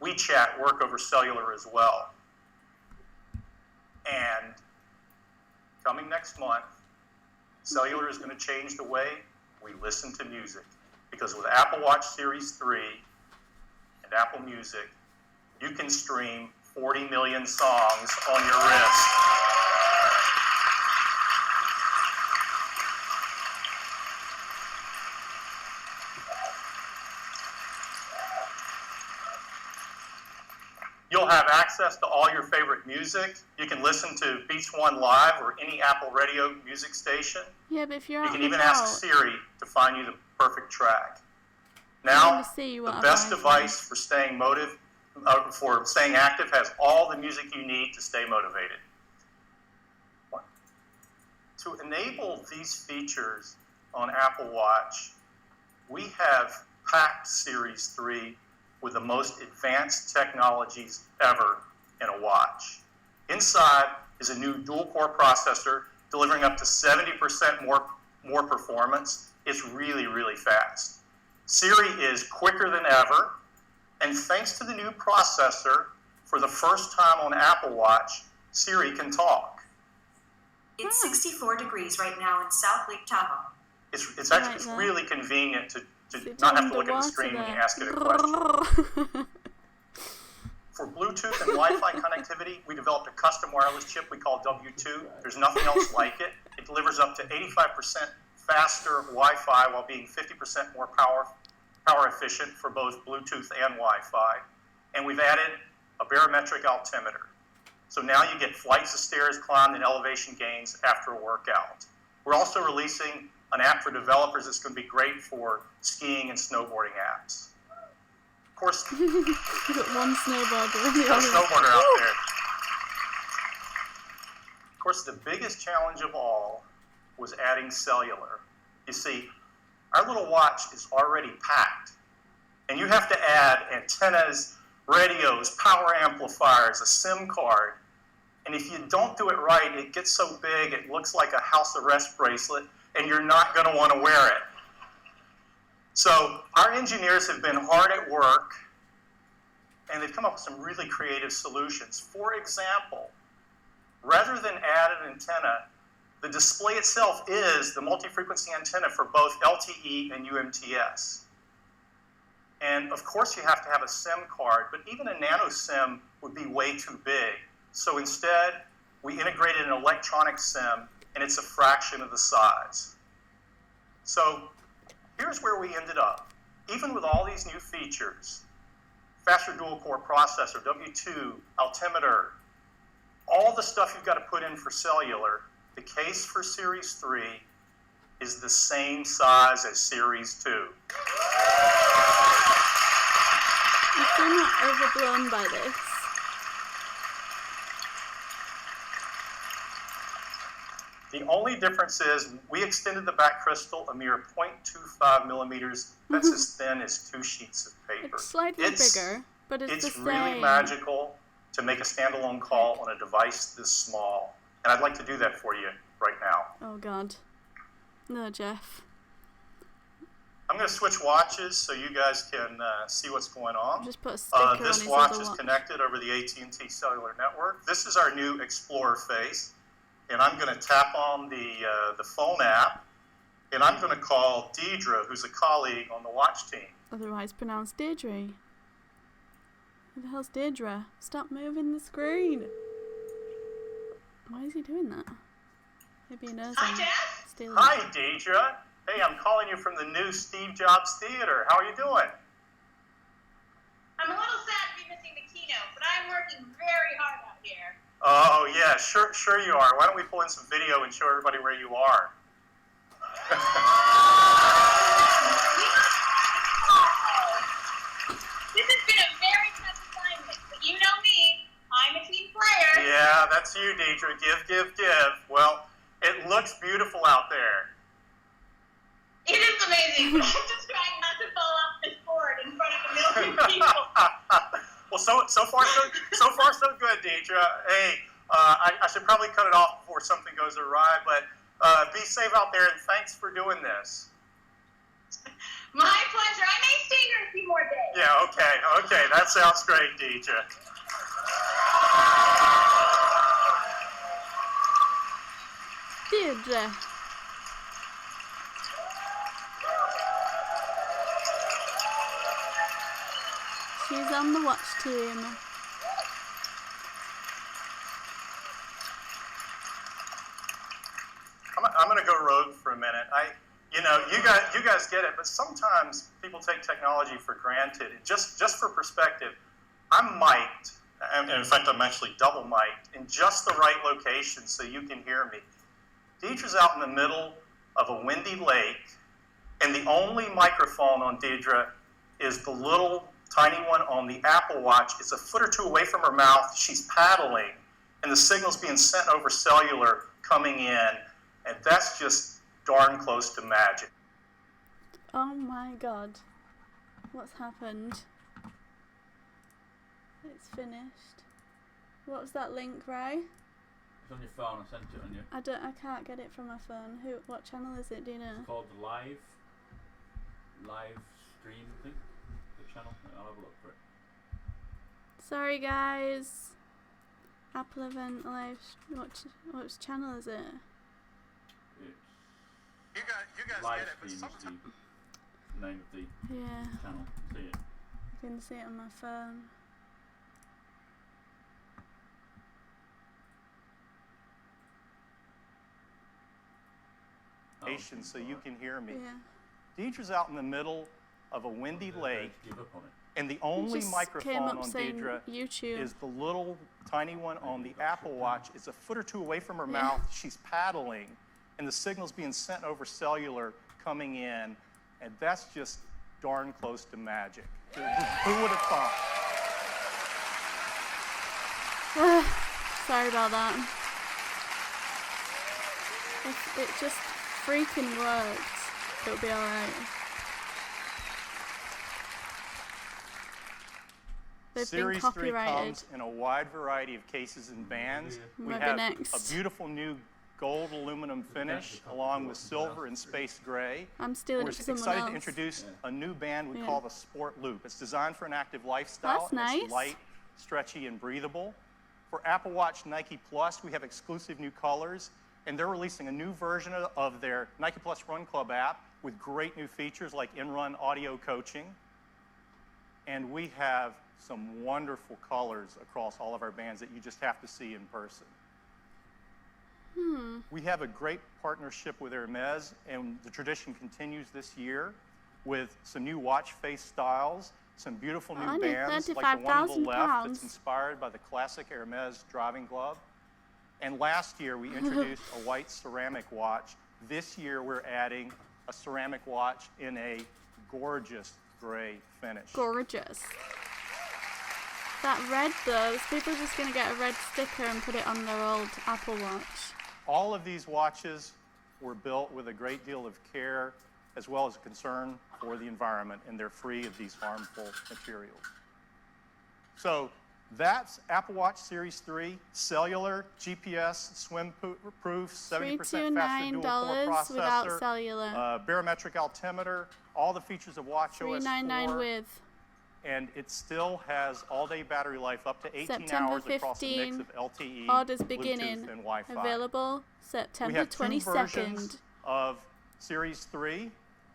WeChat work over cellular as well. And coming next month, cellular is going to change the way we listen to music. Because with Apple Watch Series 3 and Apple Music, you can stream 40 million songs on your wrist. You'll have access to all your favorite music. You can listen to Beats One Live or any Apple Radio music station. Yeah, but if you're You can even ask Siri to find you the perfect track. Now, the best device for staying active has all the music you need to stay motivated. 1, 2, to enable these features on Apple Watch, we have packed Series 3 with the most advanced technologies ever in a watch. Inside is a new dual-core processor delivering up to 70% more performance. It's really, really fast. Siri is quicker than ever, and thanks to the new processor, for the first time on Apple Watch, Siri can talk. It's 64 degrees right now in South Lake Tahoe. It's actually really convenient to not have to look at the screen when you ask it a question. For Bluetooth and Wi-Fi connectivity, we developed a custom wireless chip we call W2. There's nothing else like it. It delivers up to 85% faster Wi-Fi while being 50% more power efficient for both Bluetooth and Wi-Fi. And we've added a barometric altimeter. So now you get flights of stairs climbed and elevation gains after a workout. We're also releasing an app for developers that's going to be great for skiing and snowboarding apps. Of course, you got one snowboarder. A snowboarder out there. Of course, the biggest challenge of all was adding cellular. You see, our little watch is already packed, and you have to add antennas, radios, power amplifiers, a SIM card. And if you don't do it right, it gets so big it looks like a house arrest bracelet, and you're not going to want to wear it. So our engineers have been hard at work, and they've come up with some really creative solutions. For example, rather than add an antenna, the display itself is the multi-frequency antenna for both LTE and UMTS. And of course you have to have a SIM card, but even a nano SIM would be way too big. So instead, we integrated an electronic SIM, and it's a fraction of the size. So here's where we ended up. Even with all these new features, faster dual-core processor, W2, altimeter, all the stuff you've got to put in for cellular, the case for Series 3 is the same size as Series 2. I'm still not overblown by this. The only difference is we extended the back crystal a mere 0.25 millimeters. That's as thin as 2 sheets of paper. It's slightly bigger, but it's the same. It's really magical to make a standalone call on a device this small. And I'd like to do that for you right now. Oh, God. No, Jeff. I'm going to switch watches so you guys can see what's going on. Just put a sticker on this watch is connected over the AT&T cellular network. This is our new Explorer face. And I'm going to tap on the phone app, and I'm going to call Deidre, who's a colleague on the watch team. Otherwise pronounced Deirdre. Who the hell's Deirdre? Stop moving the screen. Why is he doing that? Maybe he knows. Hi, Jeff. Hi, Deidre. Hey, I'm calling you from the new Steve Jobs Theater. How are you doing? I'm a little sad to be missing the keynote, but I'm working very hard out here. Oh, yeah, sure you are. Why don't we pull in some video and show everybody where you are? This has been a very tough assignment, but you know me. I'm a team player. Yeah, that's you, Deidre. Give. Well, it looks beautiful out there. It is amazing. I'm just trying not to fall off this board in front of a million people. Well, so far so good, Deidre. Hey, I should probably cut it off before something goes awry, but be safe out there, and thanks for doing this. My pleasure. I may stay here a few more days. Yeah, okay. That sounds great, Deidre. Deirdre. She's on the watch team. I'm going to go rogue for a minute. You guys get it, but sometimes people take technology for granted. Just for perspective, I'm mic'd, and in fact, I'm actually double mic'd in just the right location so you can hear me. Deidre's out in the middle of a windy lake, and the only microphone on Deidre is the little tiny one on the Apple Watch. It's a foot or two away from her mouth. She's paddling, and the signal's being sent over cellular coming in. And that's just darn close to magic. Oh my god. What's happened? It's finished. What was that link, Ray? It's on your phone, I sent it on you. I can't get it from my phone. What channel is it, do you know? It's called live stream, I think. The channel. I'll have a look for it. Sorry guys. Apple event live. What channel is it? It's you guys live get it, but stream sometimes is the name of the channel. See it. I can see it on my phone. So you can hear me. Yeah. Deidre's out in the middle of a windy lake, and the only microphone on Deidre is the little tiny one on the Apple Watch. It's a foot or two away from her mouth. She's paddling, and the signal's being sent over cellular coming in, and that's just darn close to magic. Who would have thought? Sorry about that. If it just freaking worked, it'll be alright. They've Series been 3 copyrighted. comes in a wide variety of cases and bands. We Might have be next. a beautiful new gold aluminum finish along with silver and space gray. I'm stealing We're it from someone excited else. to introduce a new band we call the Sport Loop. It's designed for an active lifestyle. That's and nice. It's light, stretchy, and breathable. For Apple Watch Nike Plus, we have exclusive new colors, and they're releasing a new version of their Nike Plus Run Club app with great new features like in-run audio coaching. And we have some wonderful colors across all of our bands that you just have to see in person. We have a great partnership with Hermes, and the tradition continues this year with some new watch face styles, some beautiful new bands like the one on the left that's inspired by the classic Hermes driving glove. And last year we introduced a white ceramic watch. This year we're adding a ceramic watch in a gorgeous gray finish. Gorgeous. That red though, people are just going to get a red sticker and put it on their old Apple Watch. All of these watches were built with a great deal of care as well as concern for the environment, and they're free of these harmful materials. So that's Apple Watch Series 3, cellular, GPS, swim-proof, 70% faster dual-core processor, without cellular. Barometric altimeter, all the features of watchOS 399 4. with. And it still has all-day battery life up to 18 September hours 15, across a mix of LTE, orders Bluetooth, beginning. and Wi-Fi. Available September we have 2 22nd. versions of Series 3.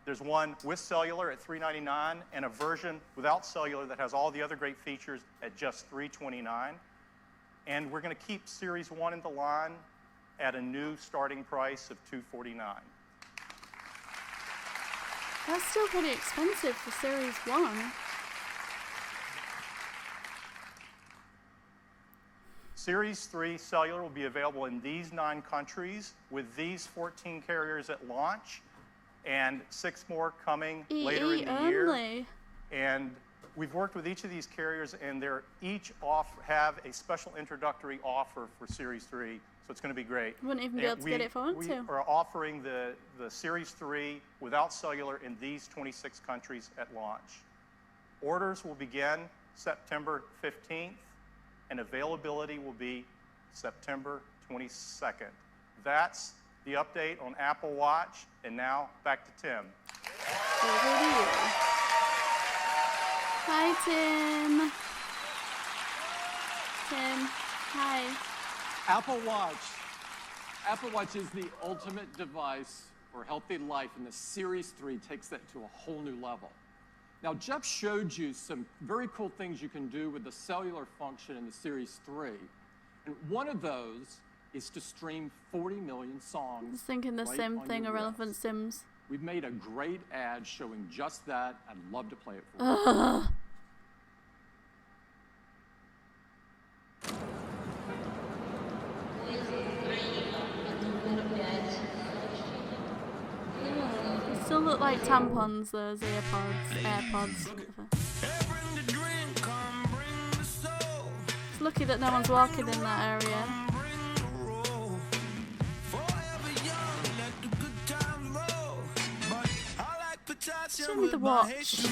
There's one with cellular at $399 and a version without cellular that has all the other great features at just $329. And we're going to keep Series 1 in the line at a new starting price of $249. That's still pretty expensive for Series 1. Series 3 cellular will be available in these 9 countries with these 14 carriers at launch and 6 more coming later in the year. And we've worked with each of these carriers, and they're each have a special introductory offer for Series 3, so it's going to be great. Wouldn't even be able to get it if I want to. We are offering the Series 3 without cellular in these 26 countries at launch. Orders will begin September 15th. And availability will be September 22nd. That's the update on Apple Watch. And now, back to Tim. Over to you. Hi, Tim. Tim, hi. Apple Watch is the ultimate device for healthy life, and the Series 3 takes that to a whole new level. Now, Jeff showed you some very cool things you can do with the cellular function in the Series 3. And one of those is to stream 40 million songs. I was thinking the same thing, Irrelevant Sims. We've made a great ad showing just that. I'd love to play it for you. Still look like tampons, those AirPods. It's lucky that no one's walking in that area. Show me the watch.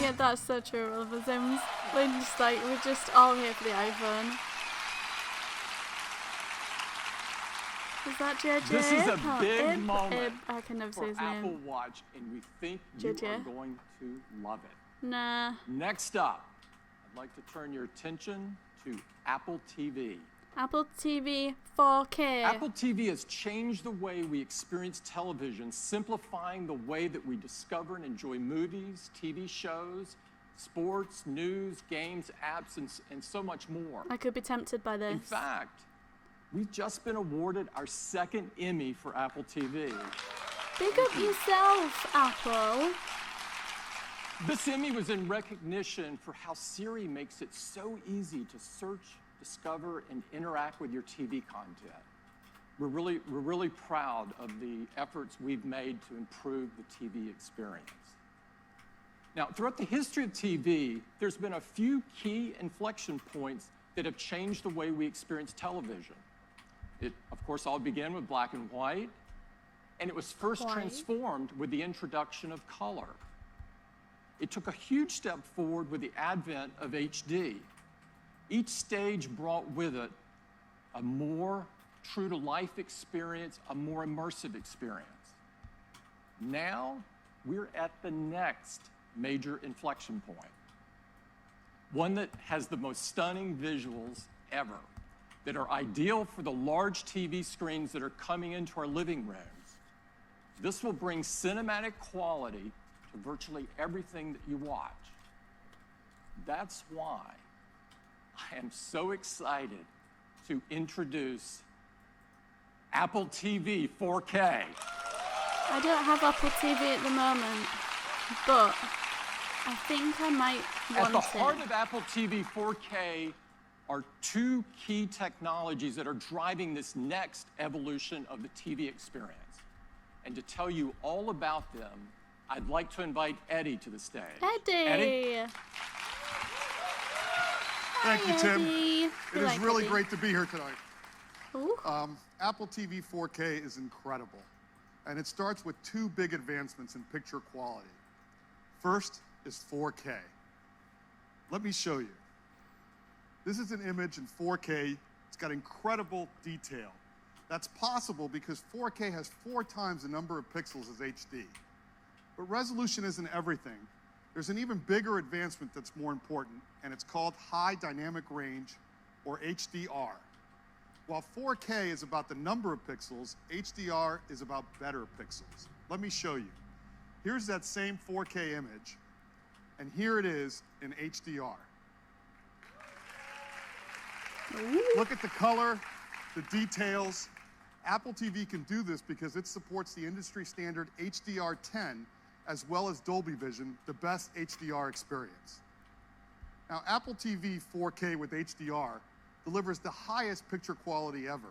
Yeah, that's so true, all of us. We're just like, we're just all here for the iPhone. Is that JJ? This is a big moment I can never for say his name. Apple Watch, and we think you JJ? are going to love it. Nah. Next up, I'd like to turn your attention to Apple TV. Apple TV 4K. Apple TV has changed the way we experience television, simplifying the way that we discover and enjoy movies, TV shows, sports, news, games, apps, and so much more. I could be tempted by this. In fact, we've just been awarded our second Emmy for Apple TV. Big up yourself, Apple. This Emmy was in recognition for how Siri makes it so easy to search, discover, and interact with your TV content. We're really proud of the efforts we've made to improve the TV experience. Now, throughout the history of TV, there's been a few key inflection points that have changed the way we experience television. It, of course, all began with black and white, and it was first transformed with the introduction of color. It took a huge step forward with the advent of HD. Each stage brought with it a more true-to-life experience, a more immersive experience. Now, we're at the next major inflection point, one that has the most stunning visuals ever, that are ideal for the large TV screens that are coming into our living rooms. This will bring cinematic quality to virtually everything that you watch. That's why I am so excited to introduce Apple TV 4K. I don't have Apple TV at the moment, but I think I might want it. At the heart of Apple TV 4K are two key technologies that are driving this next evolution of the TV experience. And to tell you all about them, I'd like to invite Eddie to the stage. Eddie! Thank you, Tim. Eddie. It is really great to be here tonight. Apple TV 4K is incredible, and it starts with two big advancements in picture quality. First is 4K. Let me show you. This is an image in 4K. It's got incredible detail. That's possible because 4K has 4 times the number of pixels as HD. But resolution isn't everything. There's an even bigger advancement that's more important, and it's called high dynamic range, or HDR. While 4K is about the number of pixels, HDR is about better pixels. Let me show you. Here's that same 4K image, and here it is in HDR. Look at the color, the details. Apple TV can do this because it supports the industry standard HDR10 as well as Dolby Vision, the best HDR experience. Now, Apple TV 4K with HDR delivers the highest picture quality ever.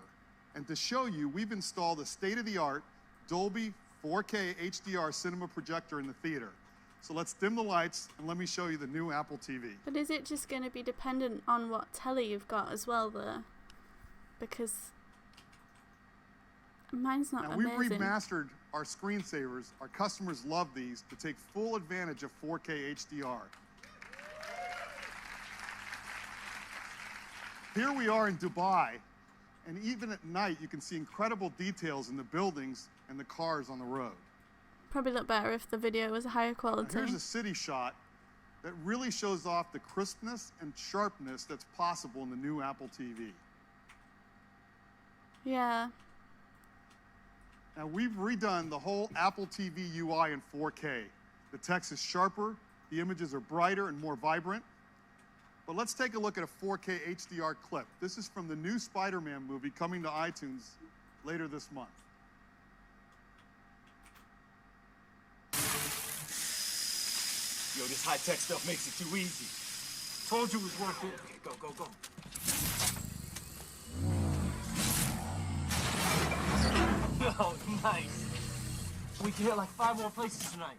And to show you, we've installed a state-of-the-art Dolby 4K HDR cinema projector in the theater. So let's dim the lights and let me show you the new Apple TV. But is it just going to be dependent on what telly you've got as well there? Because mine's not amazing. We've remastered our screensavers. Our customers love these to take full advantage of 4K HDR. Here we are in Dubai, and even at night you can see incredible details in the buildings and the cars on the road. Probably look better if the video was higher quality. Now here's a city shot that really shows off the crispness and sharpness that's possible in the new Apple TV. Yeah. Now we've redone the whole Apple TV UI in 4K. The text is sharper, the images are brighter and more vibrant. But let's take a look at a 4K HDR clip. This is from the new Spider-Man movie coming to iTunes later this month. Yo, this high-tech stuff makes it too easy. Told you it was worth it. Okay, go, go, go. Oh, nice. We can hit like 5 more places tonight.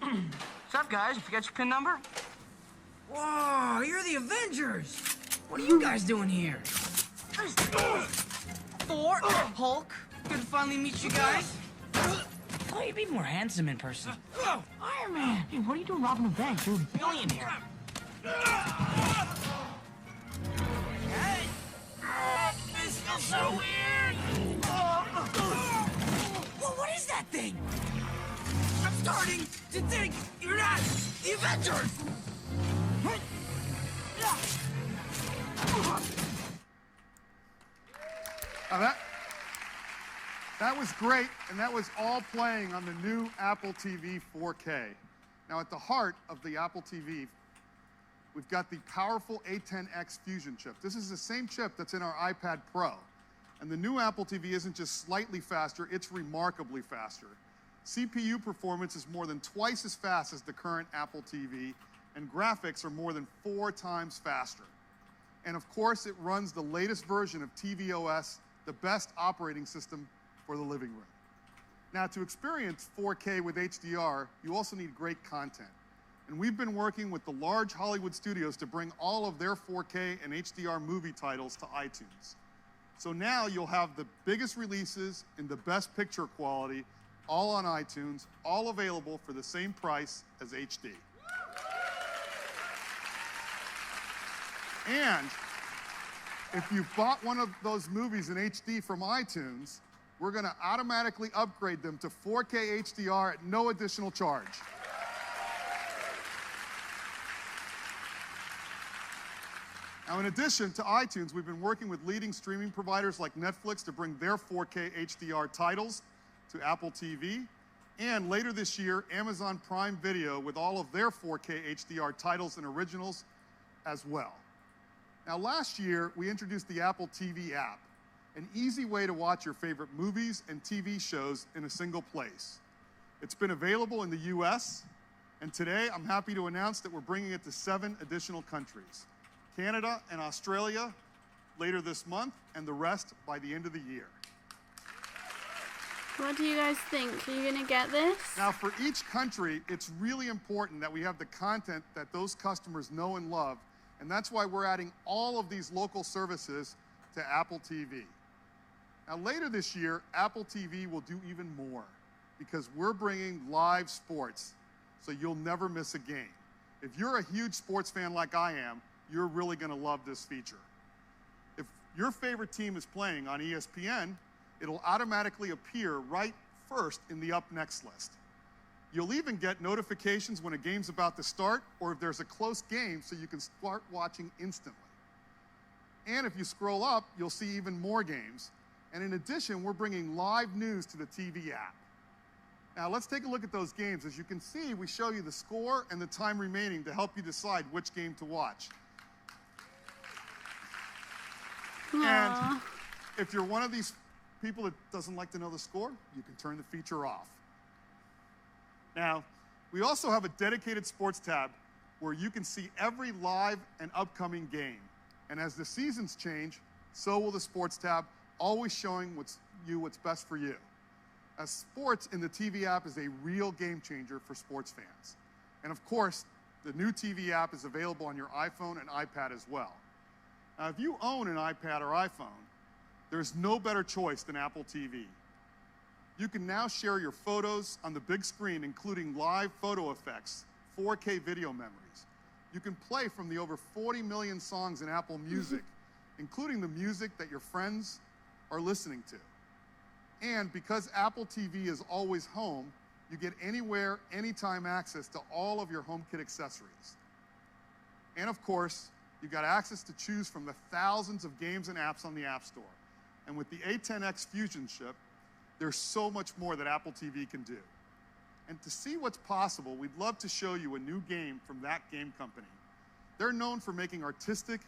What's up, guys? You forget your PIN number? Whoa, you're the Avengers! What are you guys doing here? Thor, Hulk. Good to finally meet you guys. Oh, you'd be more handsome in person. Iron Man! Hey, what are you doing robbing a bank? You're a billionaire. This feels so weird! Well, what is that thing? I'm starting to think you're not the Avengers! Now that was great, and that was all playing on the new Apple TV 4K. Now, at the heart of the Apple TV, we've got the powerful A10X Fusion chip. This is the same chip that's in our iPad Pro. And the new Apple TV isn't just slightly faster, it's remarkably faster. CPU performance is more than twice as fast as the current Apple TV, and graphics are more than 4 times faster. And of course, it runs the latest version of tvOS, the best operating system for the living room. Now, to experience 4K with HDR, you also need great content. And we've been working with the large Hollywood studios to bring all of their 4K and HDR movie titles to iTunes. So now you'll have the biggest releases in the best picture quality, all on iTunes, all available for the same price as HD. And if you bought one of those movies in HD from iTunes, we're going to automatically upgrade them to 4K HDR at no additional charge. Now, in addition to iTunes, we've been working with leading streaming providers like Netflix to bring their 4K HDR titles to Apple TV. And later this year, Amazon Prime Video with all of their 4K HDR titles and originals as well. Now, last year, we introduced the Apple TV app, an easy way to watch your favorite movies and TV shows in a single place. It's been available in the US, and today I'm happy to announce that we're bringing it to 7 additional countries: Canada and Australia later this month, and the rest by the end of the year. What do you guys think? Are you going to get this? Now, for each country, it's really important that we have the content that those customers know and love, and that's why we're adding all of these local services to Apple TV. Now, later this year, Apple TV will do even more because we're bringing live sports, so you'll never miss a game. If you're a huge sports fan like I am, you're really going to love this feature. If your favorite team is playing on ESPN, it'll automatically appear right first in the Up Next list. You'll even get notifications when a game's about to start or if there's a close game, so you can start watching instantly. And if you scroll up, you'll see even more games. And in addition, we're bringing live news to the TV app. Now, let's take a look at those games. As you can see, we show you the score and the time remaining to help you decide which game to watch. Aww. And if you're one of these people that doesn't like to know the score, you can turn the feature off. Now, we also have a dedicated sports tab where you can see every live and upcoming game. And as the seasons change, so will the sports tab, always showing what's best for you. As sports in the TV app is a real game changer for sports fans. And of course, the new TV app is available on your iPhone and iPad as well. Now, if you own an iPad or iPhone, there's no better choice than Apple TV. You can now share your photos on the big screen, including live photo effects, 4K video memories. You can play from the over 40 million songs in Apple Music, including the music that your friends are listening to. And because Apple TV is always home, you get anywhere, anytime access to all of your HomeKit accessories. And of course, you've got access to choose from the thousands of games and apps on the App Store. And with the A10X Fusion chip, there's so much more that Apple TV can do. And to see what's possible, we'd love to show you a new game from that game company. They're known for making artistic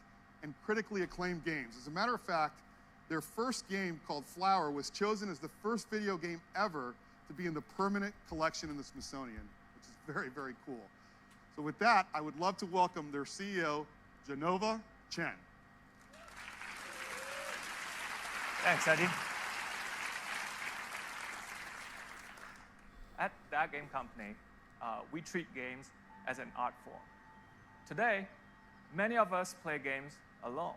and critically acclaimed games. As a matter of fact, their first game, called Flower, was chosen as the first video game ever to be in the permanent collection in the Smithsonian, which is very, very cool. So with that, I would love to welcome their CEO, Genova Chen. Thanks, Eddie. At that game company, we treat games as an art form. Today, many of us play games alone,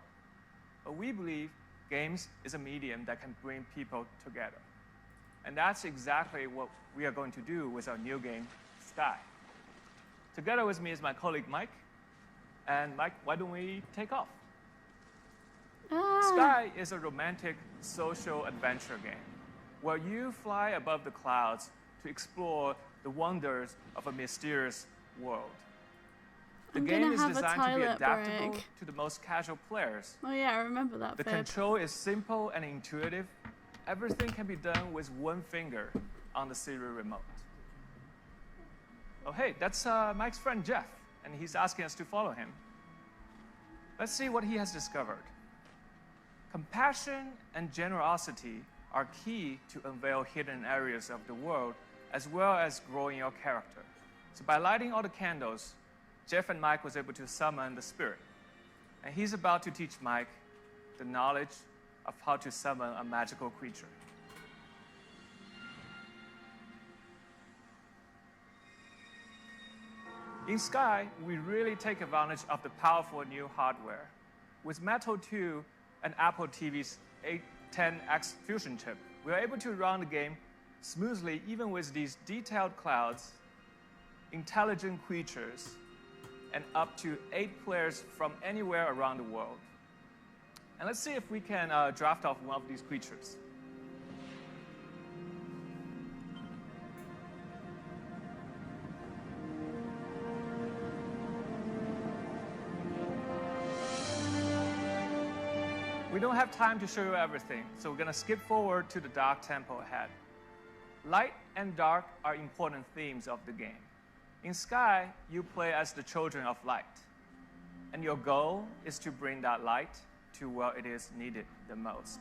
but we believe games is a medium that can bring people together. And that's exactly what we are going to do with our new game, Sky. Together with me is my colleague, Mike. And Mike, why don't we take off? Sky is a romantic social adventure game where you fly above the clouds to explore the wonders of a mysterious world. The game is designed to be adaptable to the most casual players. Oh yeah, I remember that bit. The control is simple and intuitive. Everything can be done with one finger on the serial remote. Oh hey, that's Mike's friend Jeff, and he's asking us to follow him. Let's see what he has discovered. Compassion and generosity are key to unveil hidden areas of the world, as well as growing your character. So by lighting all the candles, Jeff and Mike was able to summon the spirit. And he's about to teach Mike the knowledge of how to summon a magical creature. In Sky, we really take advantage of the powerful new hardware. With Metal 2 and Apple TV's 810X Fusion chip, we are able to run the game smoothly even with these detailed clouds, intelligent creatures, and up to 8 players from anywhere around the world. And let's see if we can draft off one of these creatures. We don't have time to show you everything, so we're gonna skip forward to the dark temple ahead. Light and dark are important themes of the game. In Sky, you play as the children of light, and your goal is to bring that light to where it is needed the most.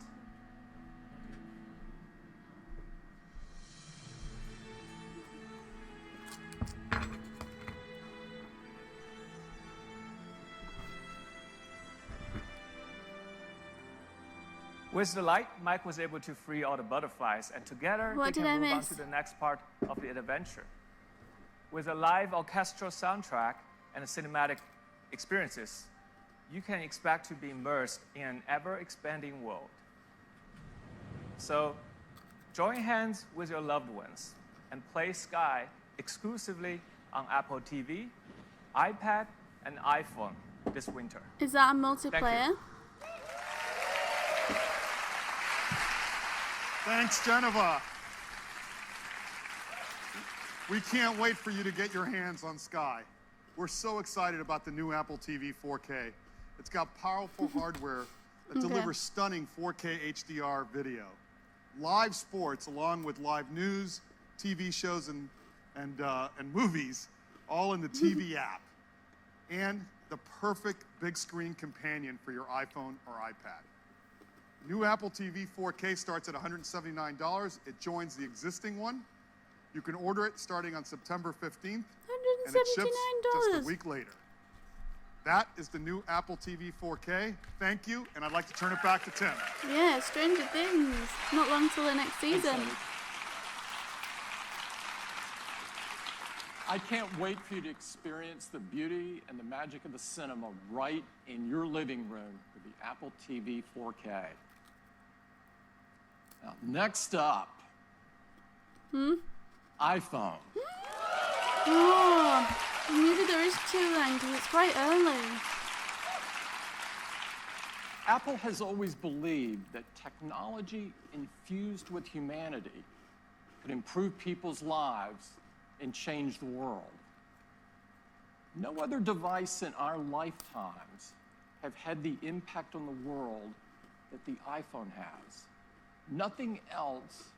With the light, Mike was able to free all the butterflies, and together they can move on to the next part of the adventure. With a live orchestral soundtrack and cinematic experiences, you can expect to be immersed in an ever-expanding world. So, join hands with your loved ones and play Sky exclusively on Apple TV, iPad, and iPhone this winter. Is that a multiplayer? Thanks, Genova. We can't wait for you to get your hands on Sky. We're so excited about the new Apple TV 4K. It's got powerful hardware that delivers stunning 4K HDR video, live sports along with live news, TV shows, and movies, all in the TV app, and the perfect big screen companion for your iPhone or iPad. New Apple TV 4K starts at $179. It joins the existing one. You can order it starting on September 15th, and it ships just a week later. That is the new Apple TV 4K. Thank you, and I'd like to turn it back to Tim. Yeah, Stranger Things. Not long till the next season. I can't wait for you to experience the beauty and the magic of the cinema right in your living room with the Apple TV 4K. Now, next up, iPhone. Oh, maybe there is 2 then, because it's quite early. Apple has always believed that technology infused with humanity could improve people's lives and change the world. No other device in our lifetimes have had the impact on the world that the iPhone has. Nothing else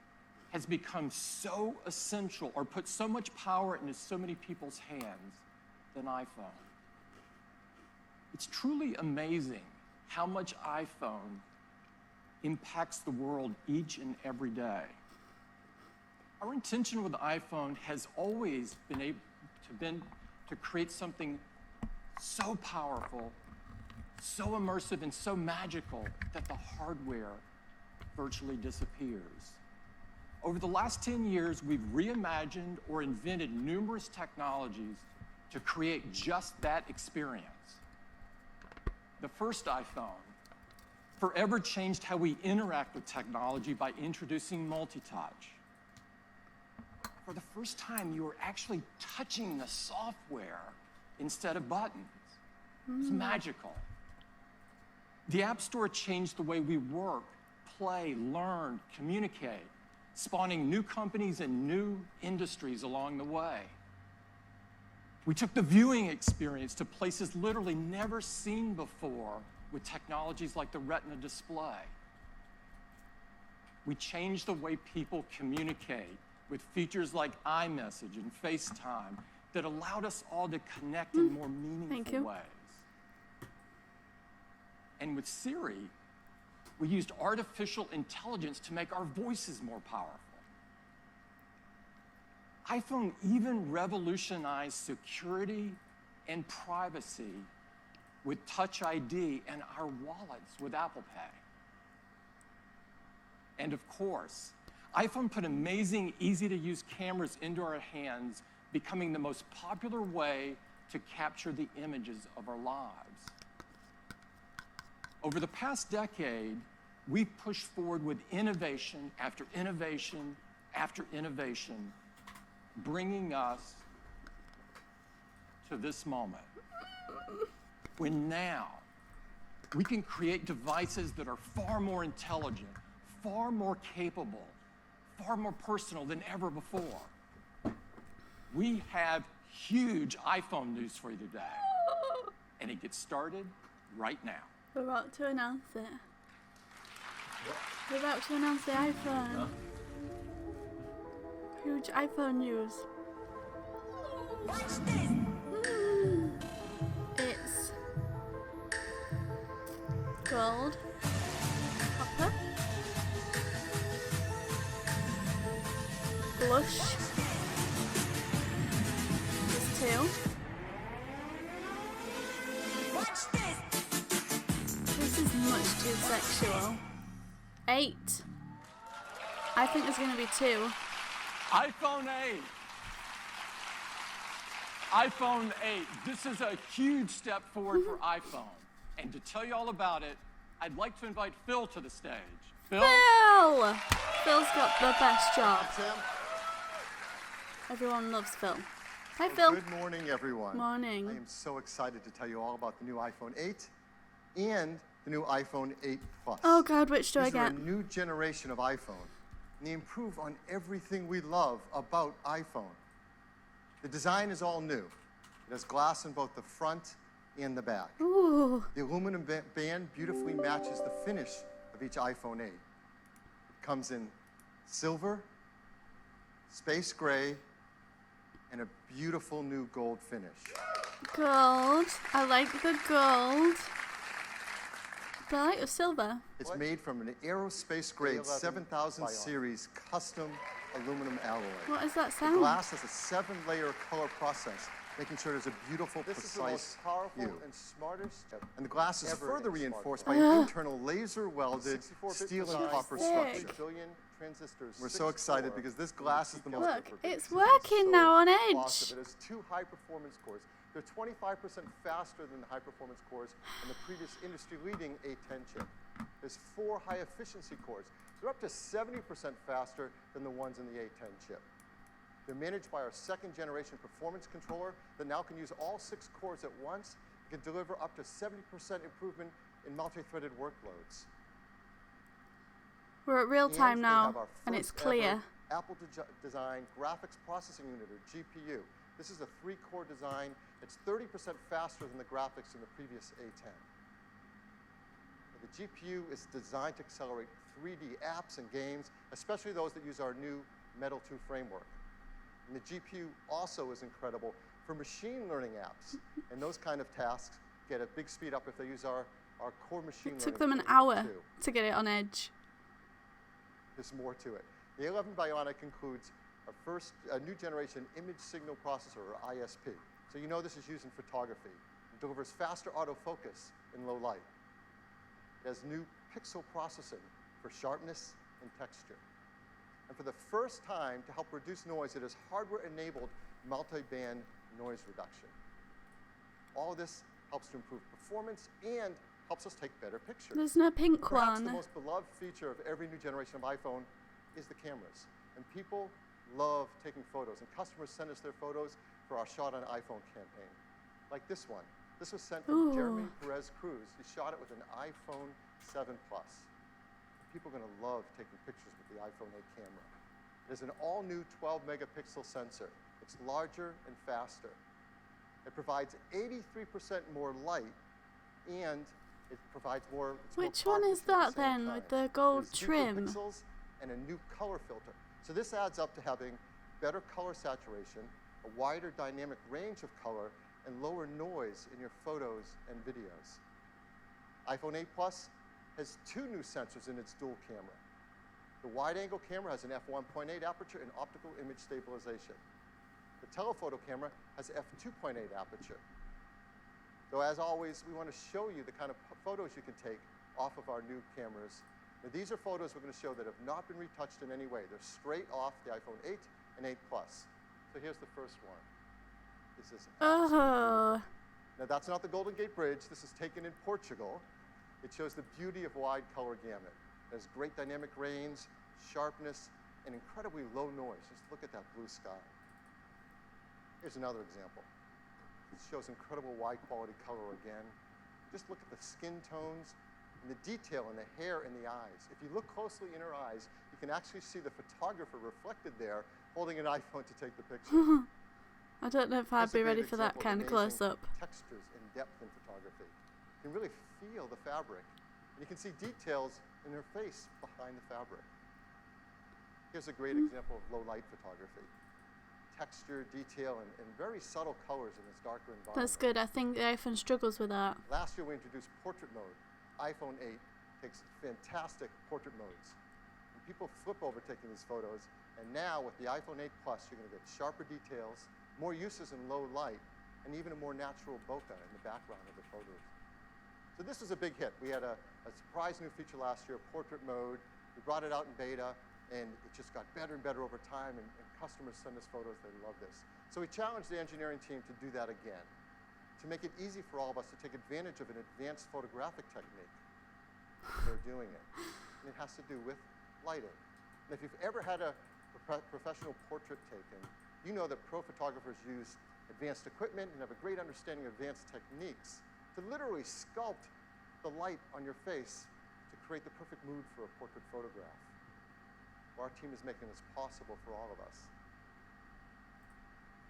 has become so essential or put so much power into so many people's hands than iPhone. It's truly amazing how much iPhone impacts the world each and every day. Our intention with iPhone has always been to create something so powerful, so immersive, and so magical that the hardware virtually disappears. Over the last 10 years, we've reimagined or invented numerous technologies to create just that experience. The first iPhone forever changed how we interact with technology by introducing multi-touch. For the first time, you were actually touching the software instead of buttons. It's magical. The App Store changed the way we work, play, learn, communicate, spawning new companies and new industries along the way. We took the viewing experience to places literally never seen before with technologies like the Retina display. We changed the way people communicate with features like iMessage and FaceTime that allowed us all to connect in more meaningful ways. And with Siri, we used artificial intelligence to make our voices more powerful. iPhone even revolutionized security and privacy with Touch ID and our wallets with Apple Pay. And of course, iPhone put amazing, easy-to-use cameras into our hands, becoming the most popular way to capture the images of our lives. Over the past decade, we've pushed forward with innovation after innovation after innovation, bringing us to this moment, when now we can create devices that are far more intelligent, far more capable, far more personal than ever before. We have huge iPhone news for you today, and it gets started right now. We're about to announce it. We're about to announce the iPhone. Huge iPhone news. It's gold, copper, blush. There's two. This is much too sexual. 8. I think there's going to be 2. iPhone 8. iPhone 8. This is a huge step forward for iPhone. And to tell you all about it, I'd like to invite Phil to the stage. Phil? Phil! Phil's got the best job. Tim. Everyone loves Phil. Hi, Phil. Good morning, everyone. Morning. I am so excited to tell you all about the new iPhone 8 and the new iPhone 8 Plus. Oh, God, which do I These are get? a new generation of iPhone, and they improve on everything we love about iPhone. The design is all new. It has glass in both the front and the back. Ooh. The aluminum band beautifully matches the finish of each iPhone 8. It comes in silver, space gray, and a beautiful new gold finish. Gold. I like the gold. But I like the silver. It's made from an aerospace grade 7000 series custom aluminum alloy. What is that The sound? glass has a 7-layer color process, making sure there's a beautiful, This is the precise most powerful hue. and smartest chip And the glass is ever further in a reinforced smartphone. by an internal laser-welded 64-bit steel and design, copper Sick. structure. billion transistors. We're so excited because this glass is the most... Look, it's working now on Edge. Lots of it has 2 high-performance cores. They're 25% faster than the high-performance cores in the previous industry-leading A10 chip. There's 4 high-efficiency cores. They're up to 70% faster than the ones in the A10 chip. They're managed by our 2nd-generation performance controller that now can use all 6 cores at once. It can deliver up to 70% improvement in multi-threaded workloads. We're at real time And they now, have our and it's first clear. ever Apple-designed graphics processing unit, or GPU. This is a 3-core design. It's 30% faster than the graphics in the previous A10. The GPU is designed to accelerate 3D apps and games, especially those that use our new Metal 2 framework. And the GPU also is incredible for machine learning apps. And those kind of tasks get a big speed up if they use our core machine learning. It took them an hour to get it on edge. There's more to it. The A11 Bionic includes a new generation image signal processor, or ISP. So you know this is used in photography. It delivers faster autofocus in low light. It has new pixel processing for sharpness and texture. And for the first time, to help reduce noise, it has hardware-enabled multi-band noise reduction. All this helps to improve performance and helps us take better pictures. There's no pink Perhaps one. the most beloved feature of every new generation of iPhone is the cameras. And people love taking photos, and customers send us their photos for our Shot on iPhone campaign. Like this one. This was sent from Jeremy Perez Cruz. He shot it with an iPhone 7 Plus. People are going to love taking pictures with the iPhone 8 camera. There's an all-new 12-megapixel sensor. It's larger and faster. It provides 83% more light, and it provides more. Which one is that then, with the gold trim? Pixels and a new color filter. So this adds up to having better color saturation, a wider dynamic range of color, and lower noise in your photos and videos. iPhone 8 Plus has 2 new sensors in its dual camera. The wide-angle camera has an f1.8 aperture and optical image stabilization. The telephoto camera has f2.8 aperture. So as always, we want to show you the kind of photos you can take off of our new cameras. Now, these are photos we're going to show that have not been retouched in any way. They're straight off the iPhone 8 and 8 Plus. So here's the first one. This is Now that's not the Golden Gate Bridge. This is taken in Portugal. It shows the beauty of wide color gamut. There's great dynamic range, sharpness, and incredibly low noise. Just look at that blue sky. Here's another example. It shows incredible wide quality color again. Just look at the skin tones and the detail in the hair and the eyes. If you look closely in her eyes, you can actually see the photographer reflected there holding an iPhone to take the picture. I don't know if I'd be ready for that kind of close-up. Textures and depth in photography. You can really feel the fabric. And you can see details in her face behind the fabric. Here's a great example of low-light photography. Texture, detail, and very subtle colors in this darker environment. That's good. I think the iPhone struggles with that. Last year we introduced portrait mode. iPhone 8 takes fantastic portrait modes. And people flip over taking these photos. And now with the iPhone 8 Plus, you're going to get sharper details, more uses in low light, and even a more natural bokeh in the background of the photos. So this was a big hit. We had a surprise new feature last year, portrait mode. We brought it out in beta, and it just got better and better over time, and customers send us photos. They love this. So we challenged the engineering team to do that again, to make it easy for all of us to take advantage of an advanced photographic technique. They're doing it. And it has to do with lighting. And if you've ever had a professional portrait taken, you know that pro photographers use advanced equipment and have a great understanding of advanced techniques to literally sculpt the light on your face to create the perfect mood for a portrait photograph. Our team is making this possible for all of us.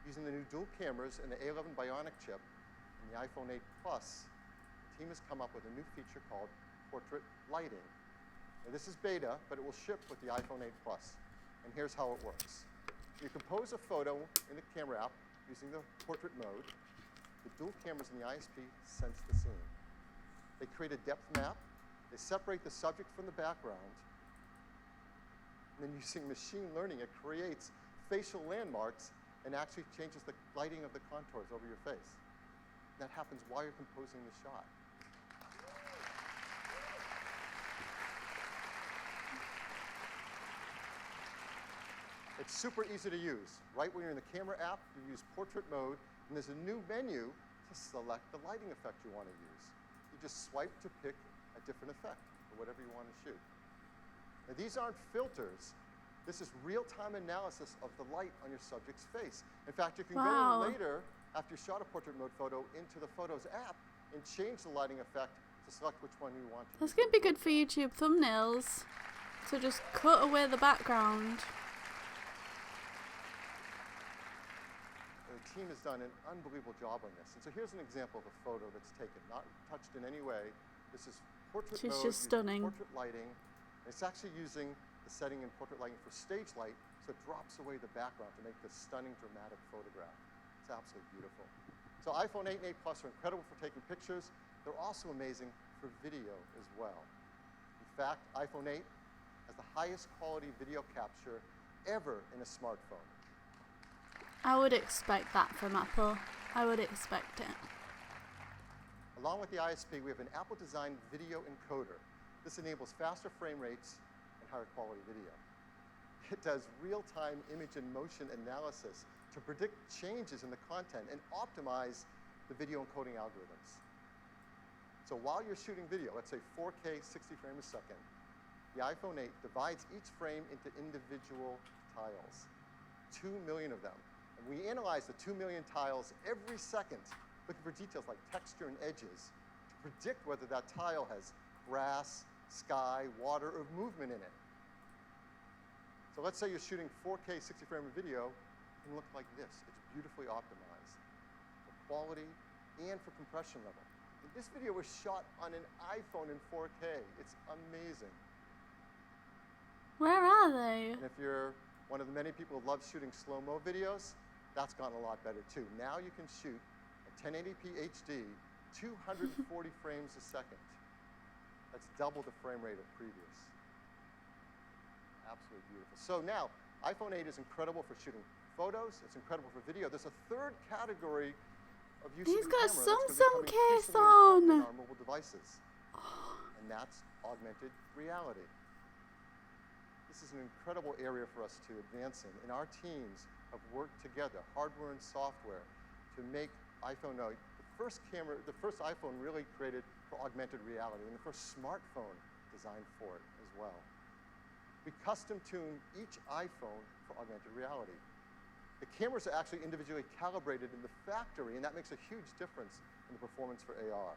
Using the new dual cameras and the A11 Bionic chip and the iPhone 8 Plus, the team has come up with a new feature called portrait lighting. Now, this is beta, but it will ship with the iPhone 8 Plus. And here's how it works. You compose a photo in the camera app using the portrait mode. The dual cameras in the ISP sense the scene. They create a depth map. They separate the subject from the background. And then using machine learning, it creates facial landmarks and actually changes the lighting of the contours over your face. That happens while you're composing the shot. It's super easy to use. Right when you're in the camera app, you use portrait mode, and there's a new menu to select the lighting effect you want to use. You just swipe to pick a different effect for whatever you want to shoot. Now, these aren't filters. This is real-time analysis of the light on your subject's face. In fact, you can go later, after you shot a portrait mode photo, into the Photos app and change the lighting effect to select which one you want to use. That's going to be good for YouTube thumbnails. So just cut away the background. The team has done an unbelievable job on this. And so here's an example of a photo that's taken, not touched in any way. This is portrait She's mode, just stunning. portrait lighting. It's actually using the setting in portrait lighting for stage light, so it drops away the background to make this stunning, dramatic photograph. It's absolutely beautiful. So iPhone 8 and 8 Plus are incredible for taking pictures. They're also amazing for video as well. In fact, iPhone 8 has the highest quality video capture ever in a smartphone. I would expect that from Apple. I would expect it. Along with the ISP, we have an Apple-designed video encoder. This enables faster frame rates and higher quality video. It does real-time image and motion analysis to predict changes in the content and optimize the video encoding algorithms. So while you're shooting video, let's say 4K 60 frames a second, the iPhone 8 divides each frame into individual tiles, 2 million of them. And we analyze the 2 million tiles every second, looking for details like texture and edges to predict whether that tile has grass, sky, water, or movement in it. So let's say you're shooting 4K 60 frame of video, it can look like this. It's beautifully optimized for quality and for compression level. And this video was shot on an iPhone in 4K. It's amazing. Where are they? And if you're one of the many people who love shooting slow-mo videos, that's gotten a lot better too. Now you can shoot at 1080p HD, 240 frames a second. That's double the frame rate of previous. Absolutely beautiful. So now, iPhone 8 is incredible for shooting photos. It's incredible for video. There's a third category of use of the camera that's going to become increasingly important in our mobile devices. And that's augmented reality. This is an incredible area for us to advance in. And our teams have worked together, hardware and software, to make iPhone 8 the first iPhone really created for augmented reality, and the first smartphone designed for it as well. We custom tune each iPhone for augmented reality. The cameras are actually individually calibrated in the factory, and that makes a huge difference in the performance for AR.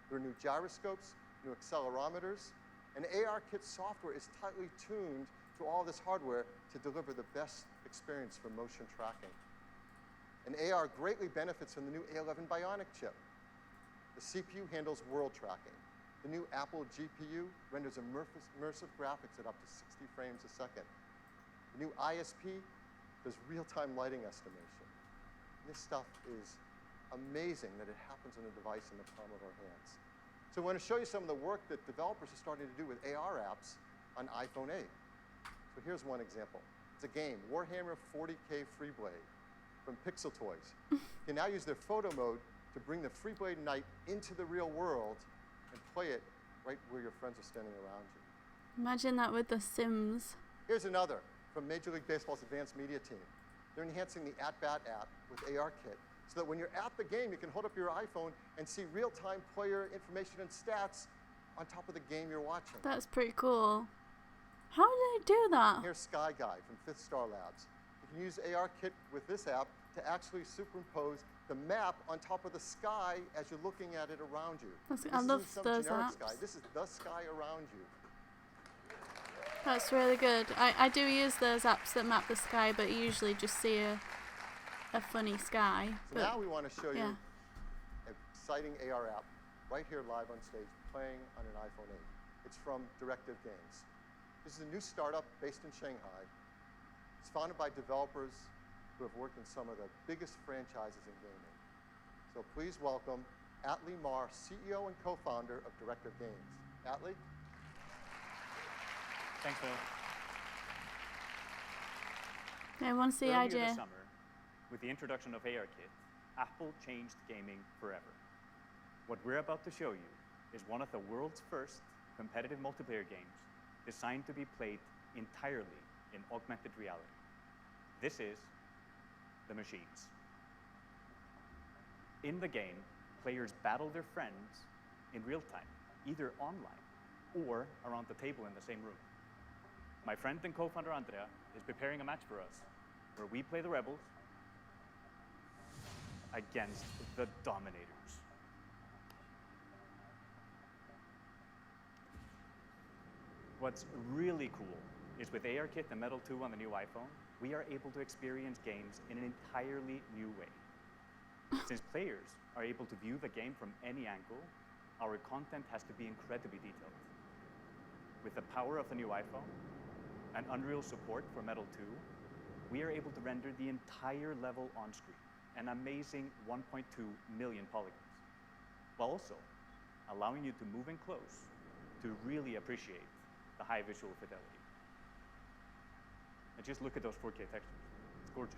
There are new gyroscopes, new accelerometers, and ARKit software is tightly tuned to all this hardware to deliver the best experience for motion tracking. And AR greatly benefits from the new A11 Bionic chip. The CPU handles world tracking. The new Apple GPU renders immersive graphics at up to 60 frames a second. The new ISP does real-time lighting estimation. This stuff is amazing that it happens on a device in the palm of our hands. So I want to show you some of the work that developers are starting to do with AR apps on iPhone 8. So here's one example. It's a game, Warhammer 40K Freeblade from Pixel Toys. You can now use their photo mode to bring the Freeblade Knight into the real world and play it right where your friends are standing around you. Imagine that with The Sims. Here's another from Major League Baseball's advanced media team. They're enhancing the At-Bat app with ARKit so that when you're at the game, you can hold up your iPhone and see real-time player information and stats on top of the game you're watching. That's pretty cool. How do they do that? Here's Sky Guy from Fifth Star Labs. You can use ARKit with this app to actually superimpose the map on top of the sky as you're looking at it around you. I love those apps. Sky. This is the sky around you. That's really good. I do use those apps that map the sky, but you usually just see a funny sky. So now we want to show you an exciting AR app right here live on stage playing on an iPhone 8. It's from Directive Games. This is a new startup based in Shanghai. It's founded by developers who have worked in some of the biggest franchises in gaming. So please welcome Atlee Mar, CEO and co-founder of Directive Games. Atlee? Thanks, Phil. I want to see Earlier idea. this summer, with the introduction of ARKit, Apple changed gaming forever. What we're about to show you is one of the world's first competitive multiplayer games designed to be played entirely in augmented reality. This is The Machines. In the game, players battle their friends in real time, either online or around the table in the same room. My friend and co-founder Andrea is preparing a match for us where we play the rebels against the dominators. What's really cool is with ARKit and Metal 2 on the new iPhone, we are able to experience games in an entirely new way. Since players are able to view the game from any angle, our content has to be incredibly detailed. With the power of the new iPhone and Unreal support for Metal 2, we are able to render the entire level on screen, an amazing 1.2 million polygons, while also allowing you to move in close to really appreciate the high visual fidelity. And just look at those 4K textures. It's gorgeous.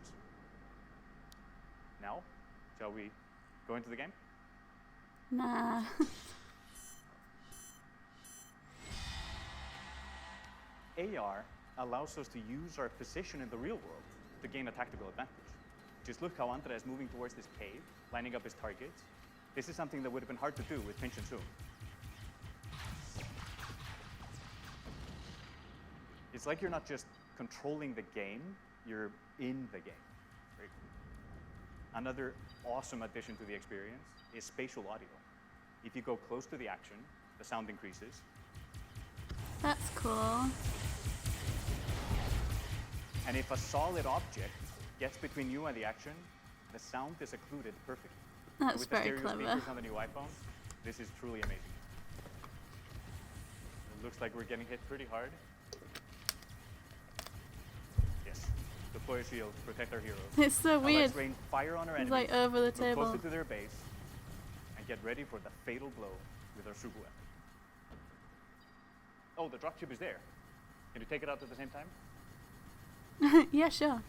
Now, shall we go into the game? Nah. AR allows us to use our position in the real world to gain a tactical advantage. Just look how Andra is moving towards this cave, lining up his targets. This is something that would have been hard to do with pinch and zoom. It's like you're not just controlling the game, you're in the game. Very cool. Another awesome addition to the experience is spatial audio. If you go close to the action, the sound increases. That's cool. And if a solid object gets between you and the action, the sound is occluded perfectly. That's with very the stereo clever. speakers on the new iPhone, this is truly amazing. It looks like we're getting hit pretty hard. Yes. Deploy a shield, protect our heroes. It's so Now weird. let's rain fire on our It's enemies, like over the move table. closer to their base, and get ready for the fatal blow with our super weapon. Oh, the dropship is there. Can you take it out at the same time? Yeah, sure.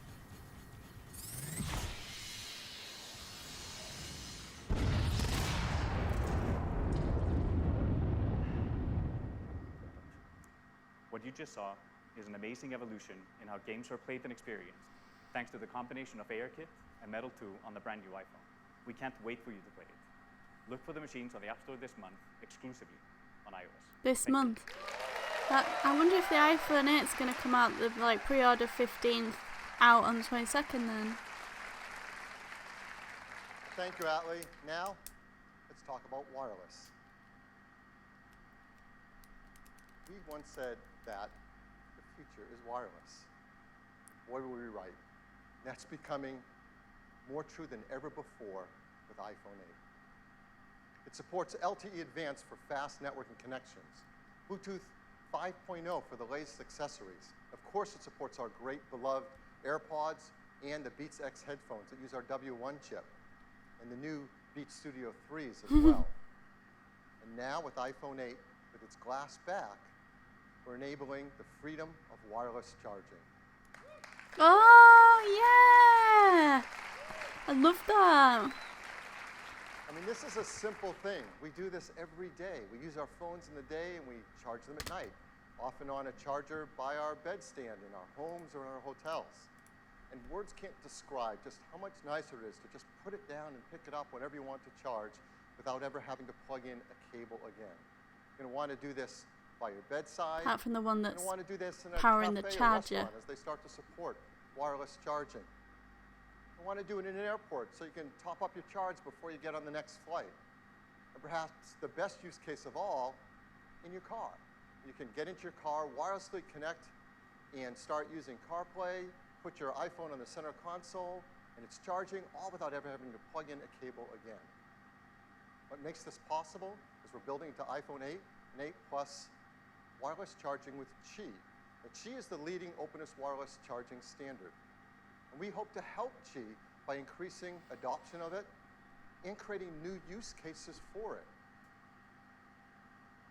What you just saw is an amazing evolution in how games are played and experienced, thanks to the combination of ARKit and Metal 2 on the brand new iPhone. We can't wait for you to play it. Look for the machines on the App Store this month, exclusively on iOS. This month. I wonder if the iPhone 8 is going to come out, the like pre-order 15th, out on the 22nd then. Thank you, Atlee. Now, let's talk about wireless. We once said that the future is wireless. Boy, were we right. That's becoming more true than ever before with iPhone 8. It supports LTE Advanced for fast networking connections, Bluetooth 5.0 for the latest accessories. Of course, it supports our great beloved AirPods and the Beats X headphones that use our W1 chip, and the new Beats Studio 3s as well. And now with iPhone 8, with its glass back, we're enabling the freedom of wireless charging. Oh, yeah! I love that. I mean, this is a simple thing. We do this every day. We use our phones in the day and we charge them at night, often on a charger by our bedstand in our homes or in our hotels. And words can't describe just how much nicer it is to just put it down and pick it up whenever you want to charge without ever having to plug in a cable again. You're going to want to do this by your bedside. Apart from the one that's want to do this in a powering the cafe or charger. restaurant as they start to support wireless charging. You want to do it in an airport so you can top up your charge before you get on the next flight. And perhaps the best use case of all, in your car. You can get into your car, wirelessly connect, and start using CarPlay, put your iPhone on the center console, and it's charging, all without ever having to plug in a cable again. What makes this possible is we're building into iPhone 8 and 8 Plus wireless charging with Qi. Now, Qi is the leading openness wireless charging standard. And we hope to help Qi by increasing adoption of it and creating new use cases for it.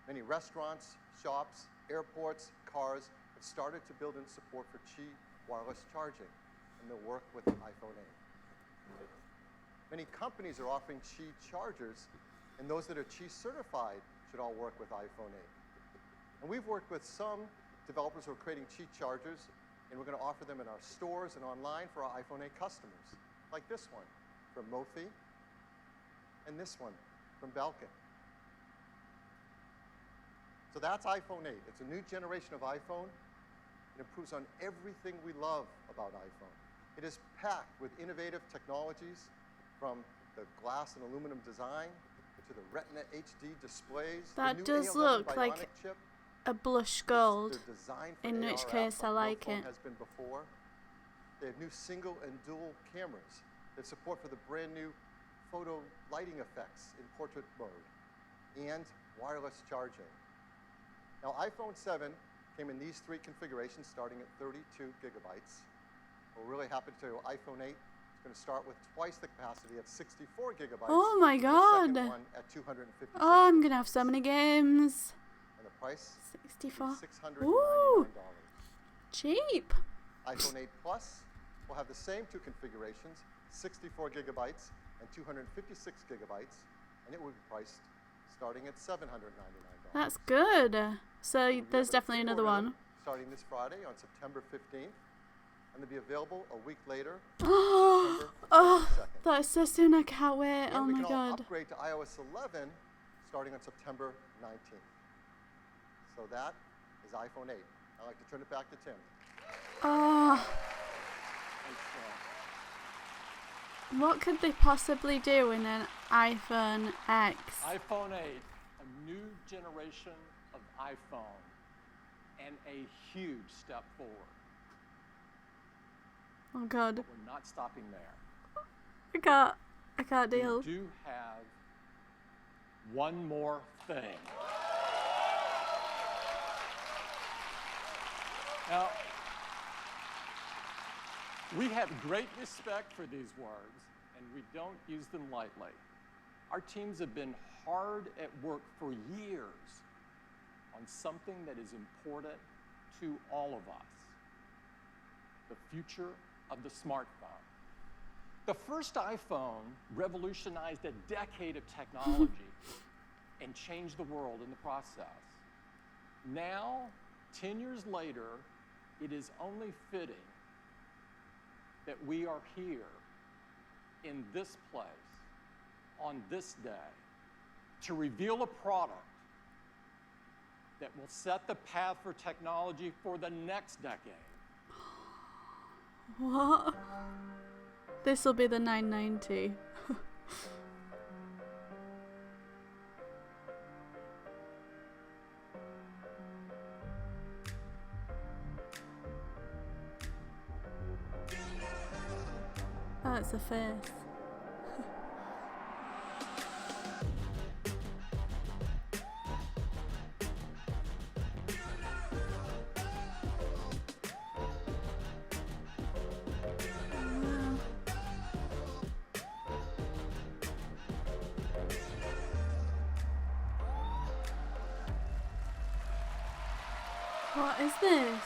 Many restaurants, shops, airports, cars have started to build in support for Qi wireless charging, and they'll work with iPhone 8. Many companies are offering Qi chargers, and those that are Qi certified should all work with iPhone 8. And we've worked with some developers who are creating Qi chargers, and we're going to offer them in our stores and online for our iPhone 8 customers, like this one from Mophie, and this one from Belkin. So that's iPhone 8. It's a new generation of iPhone. It improves on everything we love about iPhone. It is packed with innovative technologies, from the glass and aluminum design to the Retina HD displays. That the new does A11 look Bionic like chip. a blush gold, They're designed for in AR which apps case I like no phone it. has been before. They have new single and dual cameras that support for the brand new photo lighting effects in portrait mode. and wireless charging. Now, iPhone 7 came in these 3 configurations, starting at 32 gigabytes. We're really happy to tell you iPhone 8 is going to start with twice the capacity at 64 gigabytes. Oh my god! The second one at 256. Oh, I'm going to have so many games. And the price? 64. $699. Ooh, cheap. iPhone 8 Plus will have the same 2 configurations, 64 gigabytes and 256 gigabytes, and it will be priced starting at $799. That's good. So there's definitely another one. Starting this Friday on September 15th, and they'll be available a week later. Oh, that is so soon. I can't wait. And oh we my can all god. upgrade to iOS 11 starting on September 19th. So that is iPhone 8. I'd like to turn it back to Tim. Oh. What could they possibly do in an iPhone X? iPhone 8, a new generation of iPhone, and a huge step forward. Oh god. But we're not stopping there. I can't deal. We do have one more thing. Now, we have great respect for these words, and we don't use them lightly. Our teams have been hard at work for years on something that is important to all of us: the future of the smartphone. The first iPhone revolutionized a decade of technology and changed the world in the process. Now, 10 years later, it is only fitting that we are here in this place on this day to reveal a product that will set the path for technology for the next decade. What? This will be the 990. Oh, it's a face. What is this?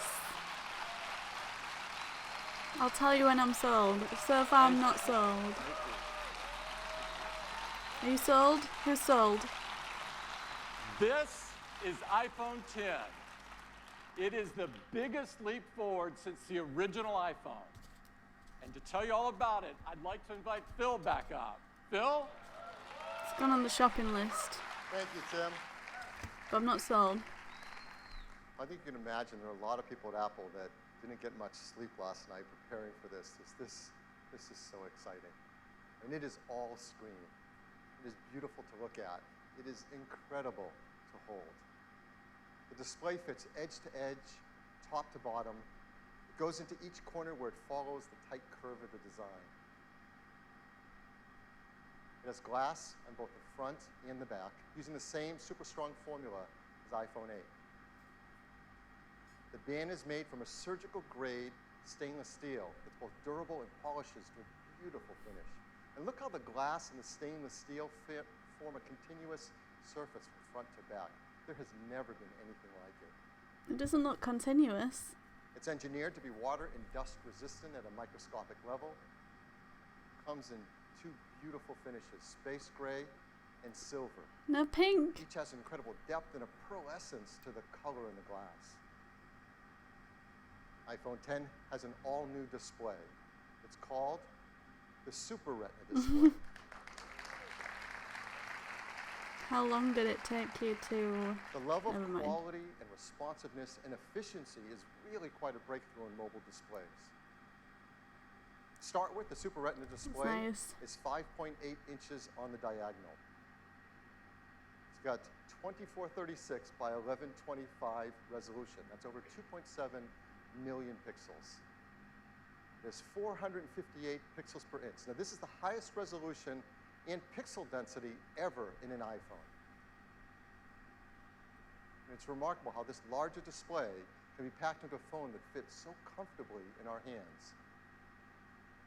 I'll tell you when I'm sold. So far I'm not sold. Are you sold? Who's sold? This is iPhone 10. It is the biggest leap forward since the original iPhone. And to tell you all about it, I'd like to invite Phil back up. Phil? It's gone on the shopping list. Thank you, Tim. But I'm not sold. I think you can imagine there are a lot of people at Apple that didn't get much sleep last night preparing for this. This is so exciting. And it is all screen. It is beautiful to look at. It is incredible to hold. The display fits edge to edge, top to bottom. It goes into each corner where it follows the tight curve of the design. It has glass on both the front and the back, using the same super strong formula as iPhone 8. The band is made from a surgical grade stainless steel. It's both durable and polishes to a beautiful finish. And look how the glass and the stainless steel form a continuous surface from front to back. There has never been anything like it. It doesn't look continuous. It's engineered to be water and dust resistant at a microscopic level. Comes in 2 beautiful finishes, space gray and silver. No pink. Each has incredible depth and a pearlescence to the color in the glass. iPhone 10 has an all-new display. It's called the Super Retina display. How long did it take you to... The level of quality and responsiveness and efficiency is really quite a breakthrough in mobile displays. To start with, the Super Retina display is 5.8 inches on the diagonal. It's got 2436 by 1125 resolution. That's over 2.7 million pixels. There's 458 pixels per inch. Now, this is the highest resolution and pixel density ever in an iPhone. And it's remarkable how this larger display can be packed into a phone that fits so comfortably in our hands.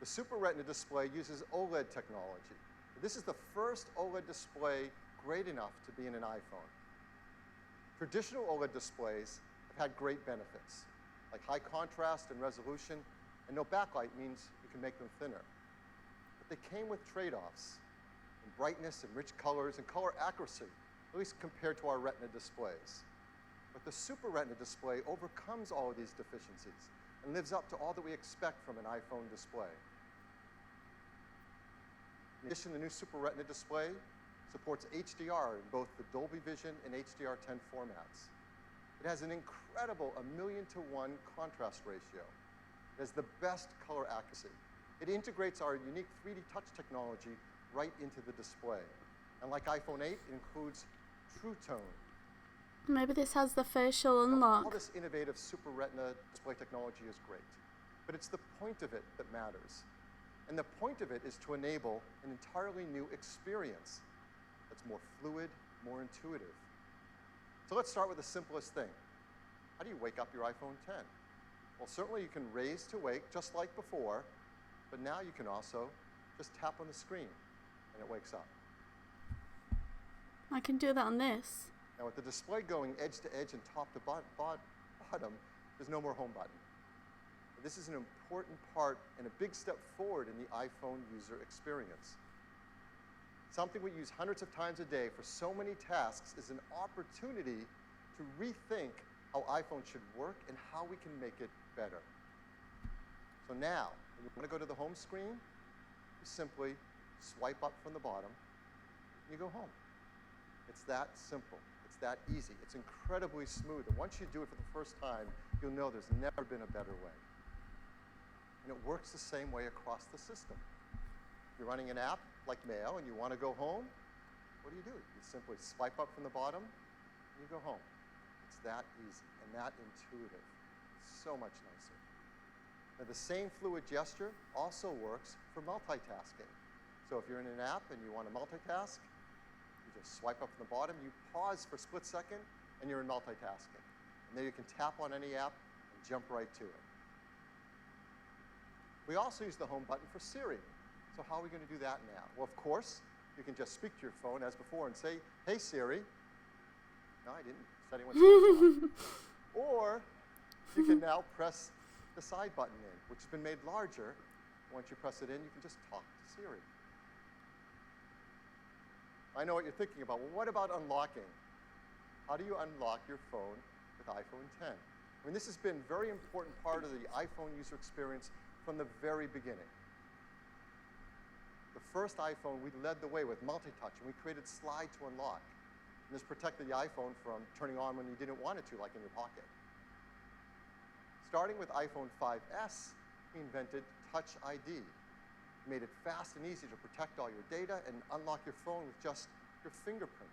The Super Retina display uses OLED technology. This is the first OLED display great enough to be in an iPhone. Traditional OLED displays have had great benefits, like high contrast and resolution, and no backlight means you can make them thinner. But they came with trade-offs in brightness and rich colors and color accuracy, at least compared to our Retina displays. But the Super Retina display overcomes all of these deficiencies and lives up to all that we expect from an iPhone display. In addition, the new Super Retina display supports HDR in both the Dolby Vision and HDR10 formats. It has an incredible 1,000,000:1 contrast ratio. It has the best color accuracy. It integrates our unique 3D touch technology right into the display. And like iPhone 8, it includes True Tone. Maybe this has the facial All unlock. this innovative Super Retina display technology is great, but it's the point of it that matters. And the point of it is to enable an entirely new experience that's more fluid, more intuitive. So let's start with the simplest thing. How do you wake up your iPhone 10? Well, certainly you can raise to wake just like before, but now you can also just tap on the screen and it wakes up. I can do that on this. Now with the display going edge to edge and top to bottom, there's no more home button. This is an important part and a big step forward in the iPhone user experience. Something we use hundreds of times a day for so many tasks is an opportunity to rethink how iPhone should work and how we can make it better. So now, when you want to go to the home screen, you simply swipe up from the bottom and you go home. It's that simple. It's that easy. It's incredibly smooth. And once you do it for the first time, you'll know there's never been a better way. And it works the same way across the system. If you're running an app like Mail and you want to go home, what do? You simply swipe up from the bottom and you go home. It's that easy and that intuitive. It's so much nicer. Now the same fluid gesture also works for multitasking. So if you're in an app and you want to multitask, you just swipe up from the bottom, you pause for a split second, and you're in multitasking. And then you can tap on any app and jump right to it. We also use the home button for Siri. So how are we going to do that now? Well, of course, you can just speak to your phone as before and say, "Hey, Siri." No, I didn't set anyone's phone on. Or you can now press the side button in, which has been made larger. Once you press it in, you can just talk to Siri. I know what you're thinking about. Well, what about unlocking? How do you unlock your phone with iPhone 10? I mean, this has been a very important part of the iPhone user experience from the very beginning. The first iPhone, we led the way with multi-touch, and we created slide to unlock. And this protected the iPhone from turning on when you didn't want it to, like in your pocket. Starting with iPhone 5S, we invented Touch ID. We made it fast and easy to protect all your data and unlock your phone with just your fingerprint.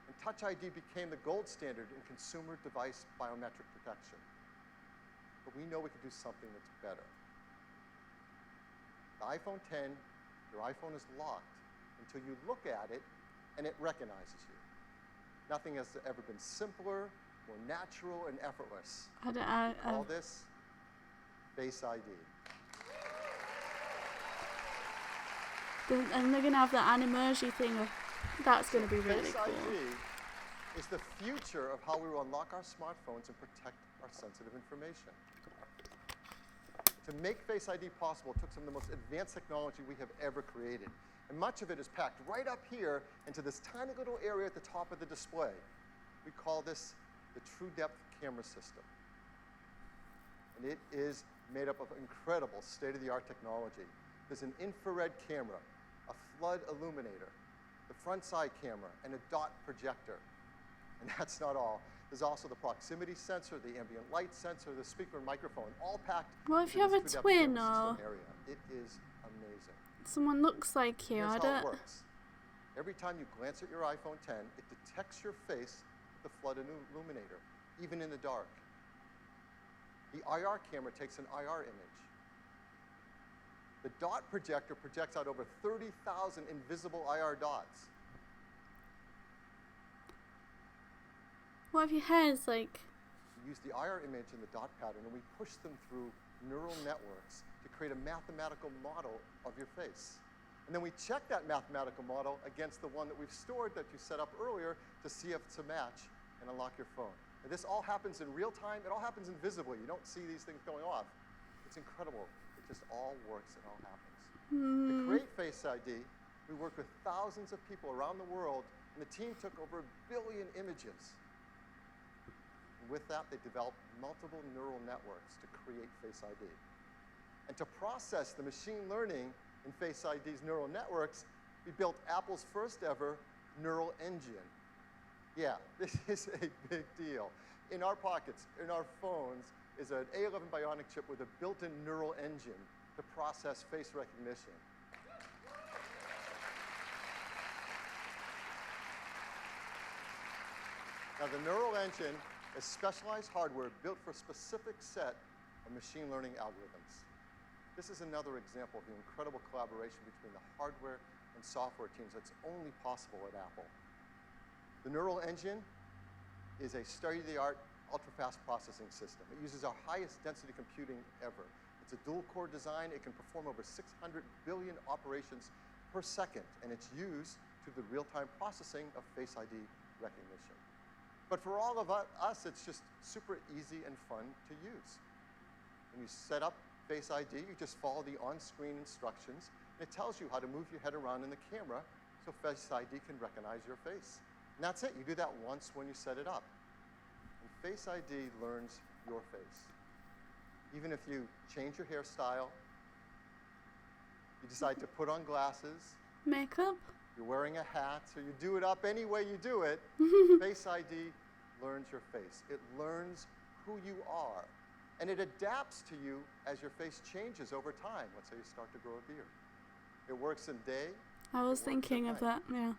And Touch ID became the gold standard in consumer device biometric protection. But we know we could do something that's better. The iPhone 10, your iPhone is locked until you look at it and it recognizes you. Nothing has ever been simpler, more natural, and effortless. We call this Face ID. And they're going to have that emoji thing. That's going to be really cool. Face ID is the future of how we will unlock our smartphones and protect our sensitive information. To make Face ID possible, it took some of the most advanced technology we have ever created. And much of it is packed right up here into this tiny little area at the top of the display. We call this the True Depth camera system. And it is made up of incredible state-of-the-art technology. There's an infrared camera, a flood illuminator, the front side camera, and a dot projector. And that's not all. There's also the proximity sensor, the ambient light sensor, the speaker and microphone, all packed. Well, if you have a twin or it is amazing. Someone looks like you, Here's how it works. Every time you glance at your iPhone 10, it detects your face with the flood illuminator, even in the dark. The IR camera takes an IR image. The dot projector projects out over 30,000 invisible IR dots. What if your hair's like... We use the IR image and the dot pattern, and we push them through neural networks to create a mathematical model of your face. And then we check that mathematical model against the one that we've stored that you set up earlier to see if it's a match and unlock your phone. And this all happens in real time. It all happens invisibly. You don't see these things going off. It's incredible. It just all works. It all happens. To create Face ID, we worked with thousands of people around the world, and the team took over 1 billion images. And with that, they developed multiple neural networks to create Face ID. And to process the machine learning in Face ID's neural networks, we built Apple's first ever neural engine. Yeah, this is a big deal. In our pockets, in our phones, is an A11 Bionic chip with a built-in neural engine to process face recognition. Now, the neural engine is specialized hardware built for a specific set of machine learning algorithms. This is another example of the incredible collaboration between the hardware and software teams that's only possible at Apple. The neural engine is a state-of-the-art, ultra-fast processing system. It uses our highest density computing ever. It's a dual-core design. It can perform over 600 billion operations per second, and it's used to the real-time processing of Face ID recognition. But for all of us, it's just super easy and fun to use. When you set up Face ID, you just follow the on-screen instructions, and it tells you how to move your head around in the camera so Face ID can recognize your face. And that's it. You do that once when you set it up. And Face ID learns your face. Even if you change your hairstyle, you decide to put on glasses, makeup, you're wearing a hat, so you do it up any way you do it, Face ID learns your face. It learns who you are. And it adapts to you as your face changes over time. Let's say you start to grow a beard. It works in day. I was thinking of that, yeah.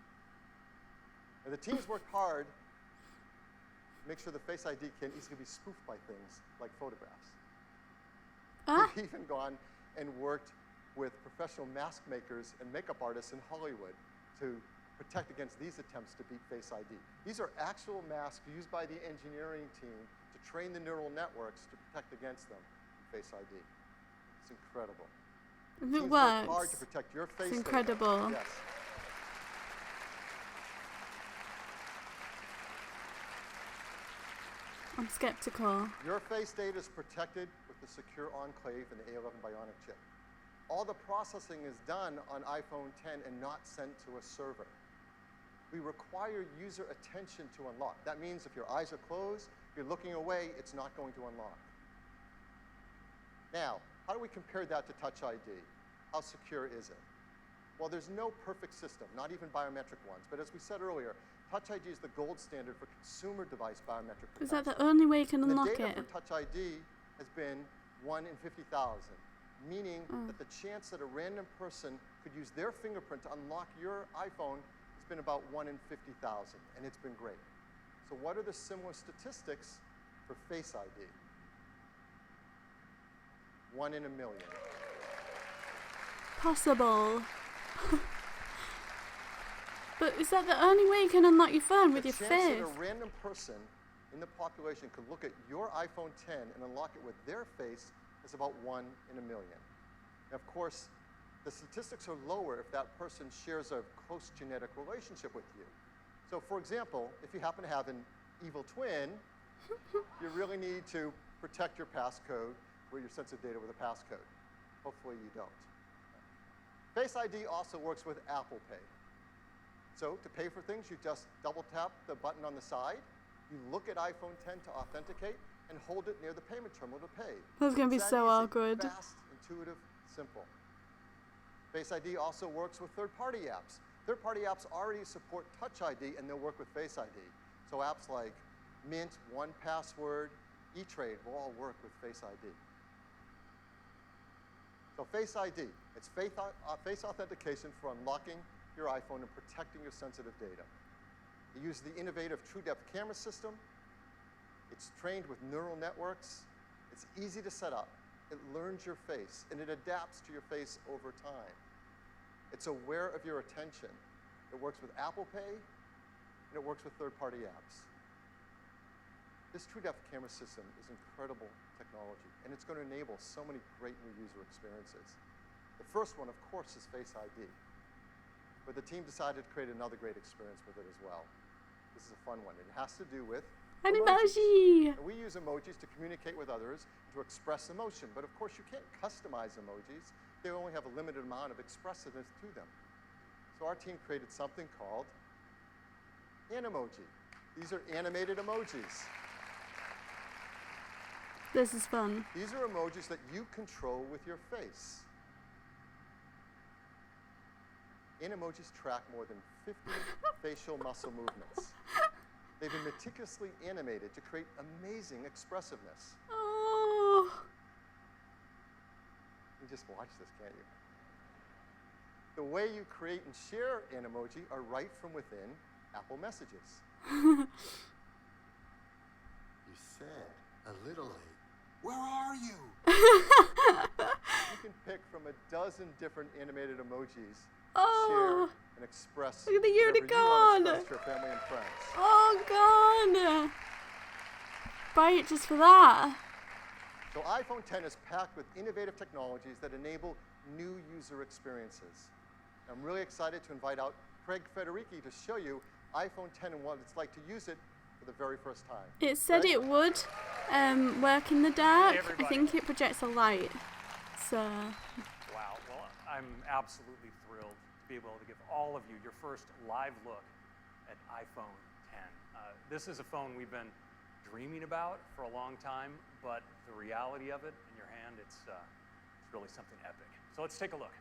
And the teams worked hard to make sure the Face ID can easily be spoofed by things like photographs. We've even gone and worked with professional mask makers and makeup artists in Hollywood to protect against these attempts to beat Face ID. These are actual masks used by the engineering team to train the neural networks to protect against them in Face ID. It's incredible. It works. Hard to protect your face. It's incredible. Yes. I'm skeptical. Your face data is protected with the secure enclave and the A11 Bionic chip. All the processing is done on iPhone 10 and not sent to a server. We require user attention to unlock. That means if your eyes are closed, if you're looking away, it's not going to unlock. Now, how do we compare that to Touch ID? How secure is it? Well, there's no perfect system, not even biometric ones. But as we said earlier, Touch ID is the gold standard for consumer device biometric protection. Is that the only way you can unlock it? The data for Touch ID has been 1 in 50,000, meaning that the chance that a random person could use their fingerprint to unlock your iPhone has been about 1 in 50,000, and it's been great. So what are the similar statistics for Face ID? 1 in a million. Possible. But is that the only way you can unlock your phone with your face? The chance that a random person in the population could look at your iPhone 10 and unlock it with their face is about 1 in a million. Now, of course, the statistics are lower if that person shares a close genetic relationship with you. So, for example, if you happen to have an evil twin, you really need to protect your passcode or your sensitive data with a passcode. Hopefully you don't. Face ID also works with Apple Pay. So to pay for things, you just double tap the button on the side, you look at iPhone 10 to authenticate, and hold it near the payment terminal to pay. That's going to be so awkward. Fast, intuitive, simple. Face ID also works with third-party apps. Third-party apps already support Touch ID, and they'll work with Face ID. So apps like Mint, 1Password, E-Trade will all work with Face ID. So Face ID, it's face authentication for unlocking your iPhone and protecting your sensitive data. It uses the innovative TrueDepth camera system. It's trained with neural networks. It's easy to set up. It learns your face, and it adapts to your face over time. It's aware of your attention. It works with Apple Pay, and it works with third-party apps. This true depth camera system is incredible technology, and it's going to enable so many great new user experiences. The first one, of course, is Face ID. But the team decided to create another great experience with it as well. This is a fun one. It has to do with emoji. We use emojis to communicate with others, to express emotion. But of course, you can't customize emojis. They only have a limited amount of expressiveness to them. So our team created something called Animoji. These are animated emojis. This is fun. These are emojis that you control with your face. Animojis track more than 50 facial muscle movements. They've been meticulously animated to create amazing expressiveness. Oh. You just watch this, can't you? The way you create and share Animoji are right from within Apple Messages. You said a little late. Where are you? You can pick from a dozen different animated emojis. Share and express. Look at the unicorn. To your family and friends. Oh God! Buy it just for that. So iPhone 10 is packed with innovative technologies that enable new user experiences. I'm really excited to invite out Craig Federici to show you iPhone 10 and what it's like to use it for the very first time. It said Craig? it would work in the dark. I think it projects a light. So. Wow. Well, I'm absolutely thrilled to be able to give all of you your first live look at iPhone 10. This is a phone we've been dreaming about for a long time, but the reality of it in your hand, it's really something epic. So let's take a look.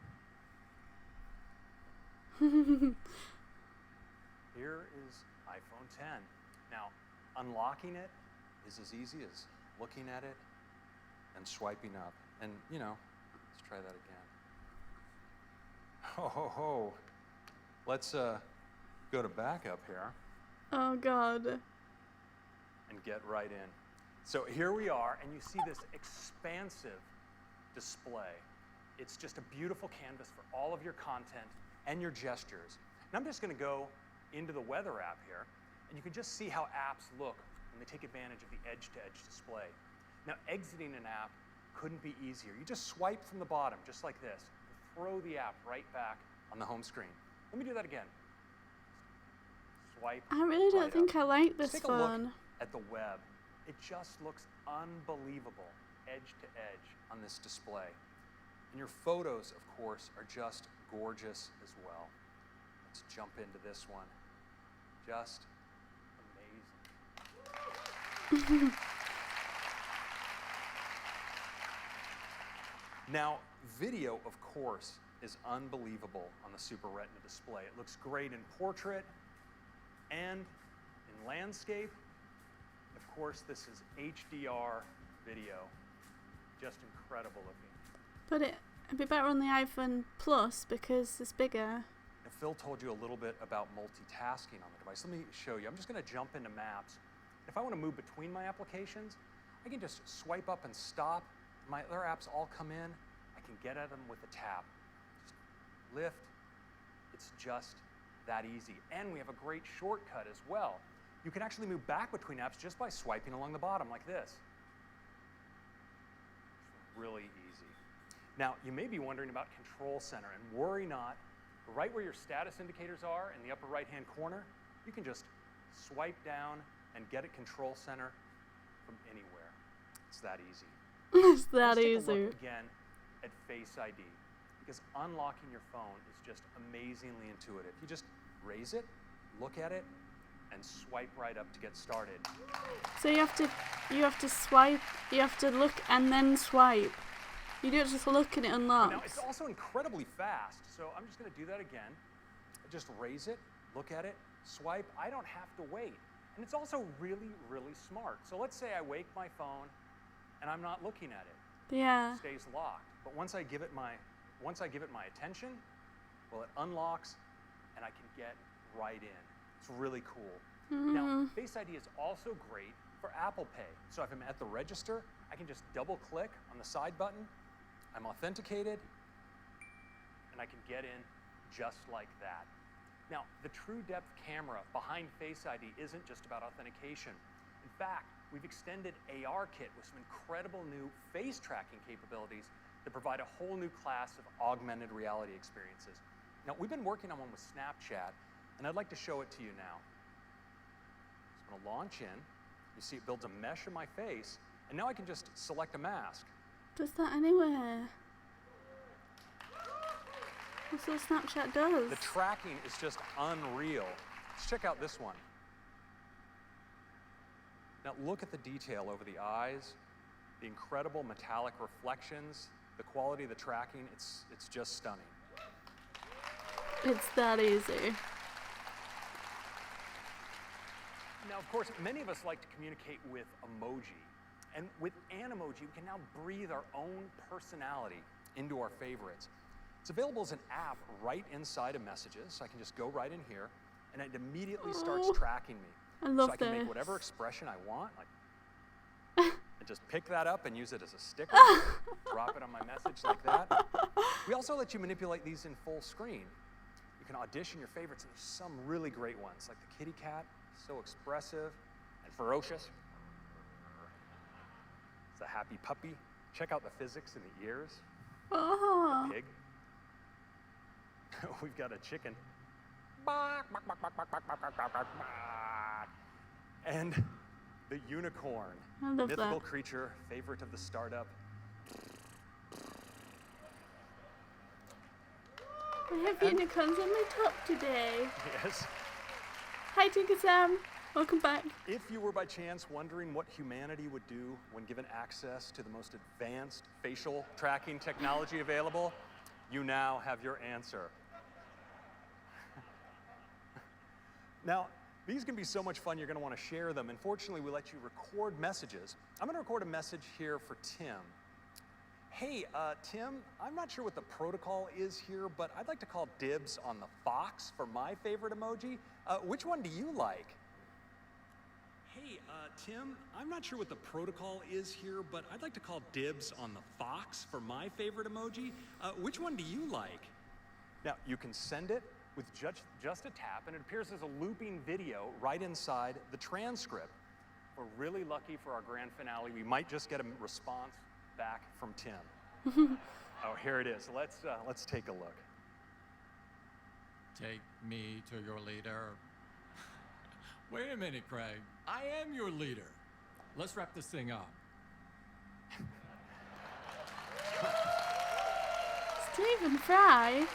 Here is iPhone 10. Now, unlocking it is as easy as looking at it and swiping up. And, you know, let's try that again. Ho, ho, ho. Let's go to backup here. Oh, God. And get right in. So here we are, and you see this expansive display. It's just a beautiful canvas for all of your content and your gestures. And I'm just going to go into the weather app here, and you can just see how apps look when they take advantage of the edge-to-edge display. Now, exiting an app couldn't be easier. You just swipe from the bottom, just like this, and throw the app right back on the home screen. Let me do that again. Swipe. I really don't right think up. I like this Take a look phone. at the web. It just looks unbelievable, edge to edge on this display. And your photos, of course, are just gorgeous as well. Let's jump into this one. Just amazing. Now, video, of course, is unbelievable on the Super Retina display. It looks great in portrait and in landscape. Of course, this is HDR video. Just incredible looking. But it'd be better on the iPhone Plus because it's bigger. Now, Phil told you a little bit about multitasking on the device. Let me show you. I'm just going to jump into Maps. If I want to move between my applications, I can just swipe up and stop. My other apps all come in. I can get at them with a tap. Just lift. It's just that easy. And we have a great shortcut as well. You can actually move back between apps just by swiping along the bottom like this. It's really easy. Now, you may be wondering about Control Center, and worry not. Right where your status indicators are in the upper right-hand corner, you can just swipe down and get at Control Center from anywhere. It's that easy. It's that Let's easy. take a look again at Face ID, because unlocking your phone is just amazingly intuitive. You just raise it, look at it, and swipe right up to get started. So you have to swipe, you have to look and then swipe. You don't just look and it unlocks. Now, it's also incredibly fast, so I'm just going to do that again. Just raise it, look at it, swipe. I don't have to wait. And it's also really, really smart. So let's say I wake my phone and I'm not looking at it. Yeah. It stays locked. But once I give it my attention, well, it unlocks and I can get right in. It's really cool. Now, Face ID is also great for Apple Pay. So if I'm at the register, I can just double click on the side button. I'm authenticated, and I can get in just like that. Now, the true depth camera behind Face ID isn't just about authentication. In fact, we've extended ARKit with some incredible new face tracking capabilities that provide a whole new class of augmented reality experiences. Now, we've been working on one with Snapchat, and I'd like to show it to you now. So I'm gonna launch in. You see it builds a mesh of my face, and now I can just select a mask. Does that anywhere? That's what Snapchat does. The tracking is just unreal. Let's check out this one. Now look at the detail over the eyes, the incredible metallic reflections, the quality of the tracking, it's just stunning. It's that easy. Now, of course, many of us like to communicate with emoji. And with Animoji, we can now breathe our own personality into our favorites. It's available as an app right inside of Messages. So I can just go right in here, and it immediately starts tracking me. I love so I can this. make whatever expression I want, like, and just pick that up and use it as a sticker, drop it on my message like that. We also let you manipulate these in full screen. You can audition your favorites, and there's some really great ones, like the kitty cat, so expressive and ferocious. It's a happy puppy. Check out the physics in the ears. Oh. The pig. We've got a chicken. And the unicorn. I love mythical that. creature, favorite of the startup. I have unicorns on my top today. Yes. Hi, Tinker Sam. Welcome back. If you were by chance wondering what humanity would do when given access to the most advanced facial tracking technology available, you now have your answer. Now, these can be so much fun, you're going to want to share them. And fortunately, we let you record messages. I'm going to record a message here for Tim. Hey, Tim, I'm not sure what the protocol is here, but I'd like to call dibs on the fox for my favorite emoji. Which one do you like? Hey, Tim, I'm not sure what the protocol is here, but I'd like to call dibs on the fox for my favorite emoji. Which one do you like? Now, you can send it with just a tap, and it appears as a looping video right inside the transcript. If we're really lucky for our grand finale, we might just get a response back from Tim. Oh, here it is. Let's take a look. Take me to your leader. Wait a minute, Craig. I am your leader. Let's wrap this thing up. Stephen Fry.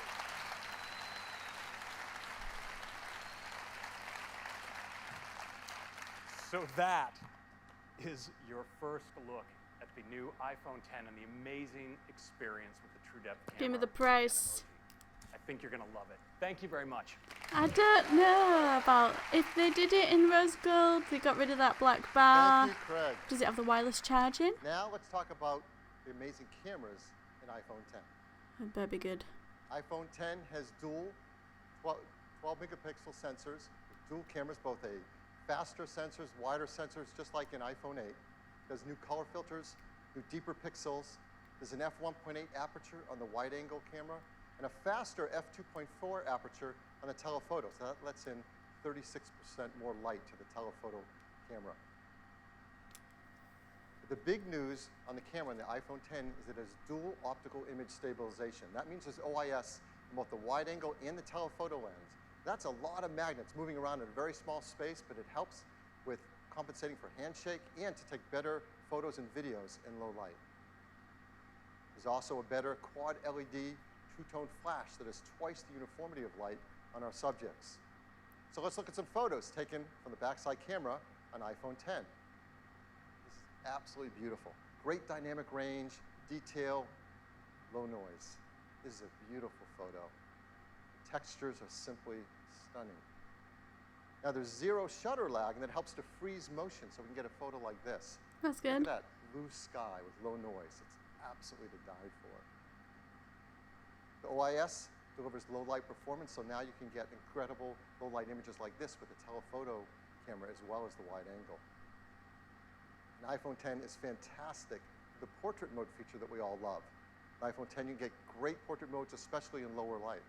So that is your first look at the new iPhone 10 and the amazing experience with the TrueDepth camera. Give me the price. I think you're going to love it. Thank you very much. I don't know about if they did it in rose gold. They got rid of that black bar. Thank you, Craig. Does it have the wireless charging? Now let's talk about the amazing cameras in iPhone 10. It better be good. iPhone 10 has dual 12 megapixel sensors, with dual cameras, both a faster sensors, wider sensors, just like in iPhone 8. There's new color filters, new deeper pixels. There's an f1.8 aperture on the wide-angle camera, and a faster f2.4 aperture on the telephoto. So that lets in 36% more light to the telephoto camera. The big news on the camera on the iPhone 10 is it has dual optical image stabilization. That means there's OIS in both the wide angle and the telephoto lens. That's a lot of magnets moving around in a very small space, but it helps with compensating for handshake and to take better photos and videos in low light. There's also a better quad LED two-tone flash that has twice the uniformity of light on our subjects. So let's look at some photos taken from the backside camera on iPhone 10. This is absolutely beautiful. Great dynamic range, detail, low noise. This is a beautiful photo. The textures are simply stunning. Now there's zero shutter lag, and that helps to freeze motion, so we can get a photo like this. That's good. Look at that blue sky with low noise. It's absolutely to die for. The OIS delivers low light performance, so now you can get incredible low light images like this with the telephoto camera as well as the wide angle. And iPhone 10 is fantastic. The portrait mode feature that we all love. In iPhone 10, you can get great portrait modes, especially in lower light.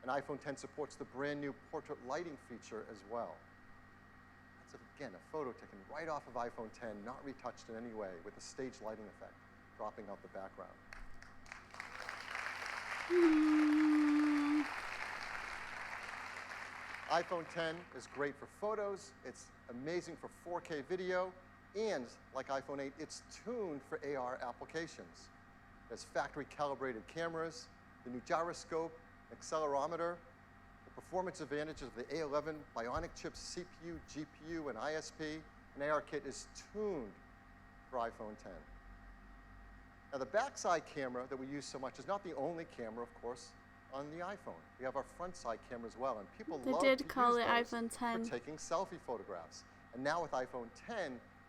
And iPhone 10 supports the brand new portrait lighting feature as well. It's, again, a photo taken right off of iPhone 10, not retouched in any way, with a stage lighting effect dropping out the background. iPhone 10 is great for photos. It's amazing for 4K video. And like iPhone 8, it's tuned for AR applications. It has factory-calibrated cameras, the new gyroscope, accelerometer, the performance advantages of the A11 Bionic chips, CPU, GPU, and ISP. And ARKit is tuned for iPhone 10. Now, the backside camera that we use so much is not the only camera, of course, on the iPhone. We have our front side camera as well, and people love to use those for taking selfie photographs. And now with iPhone 10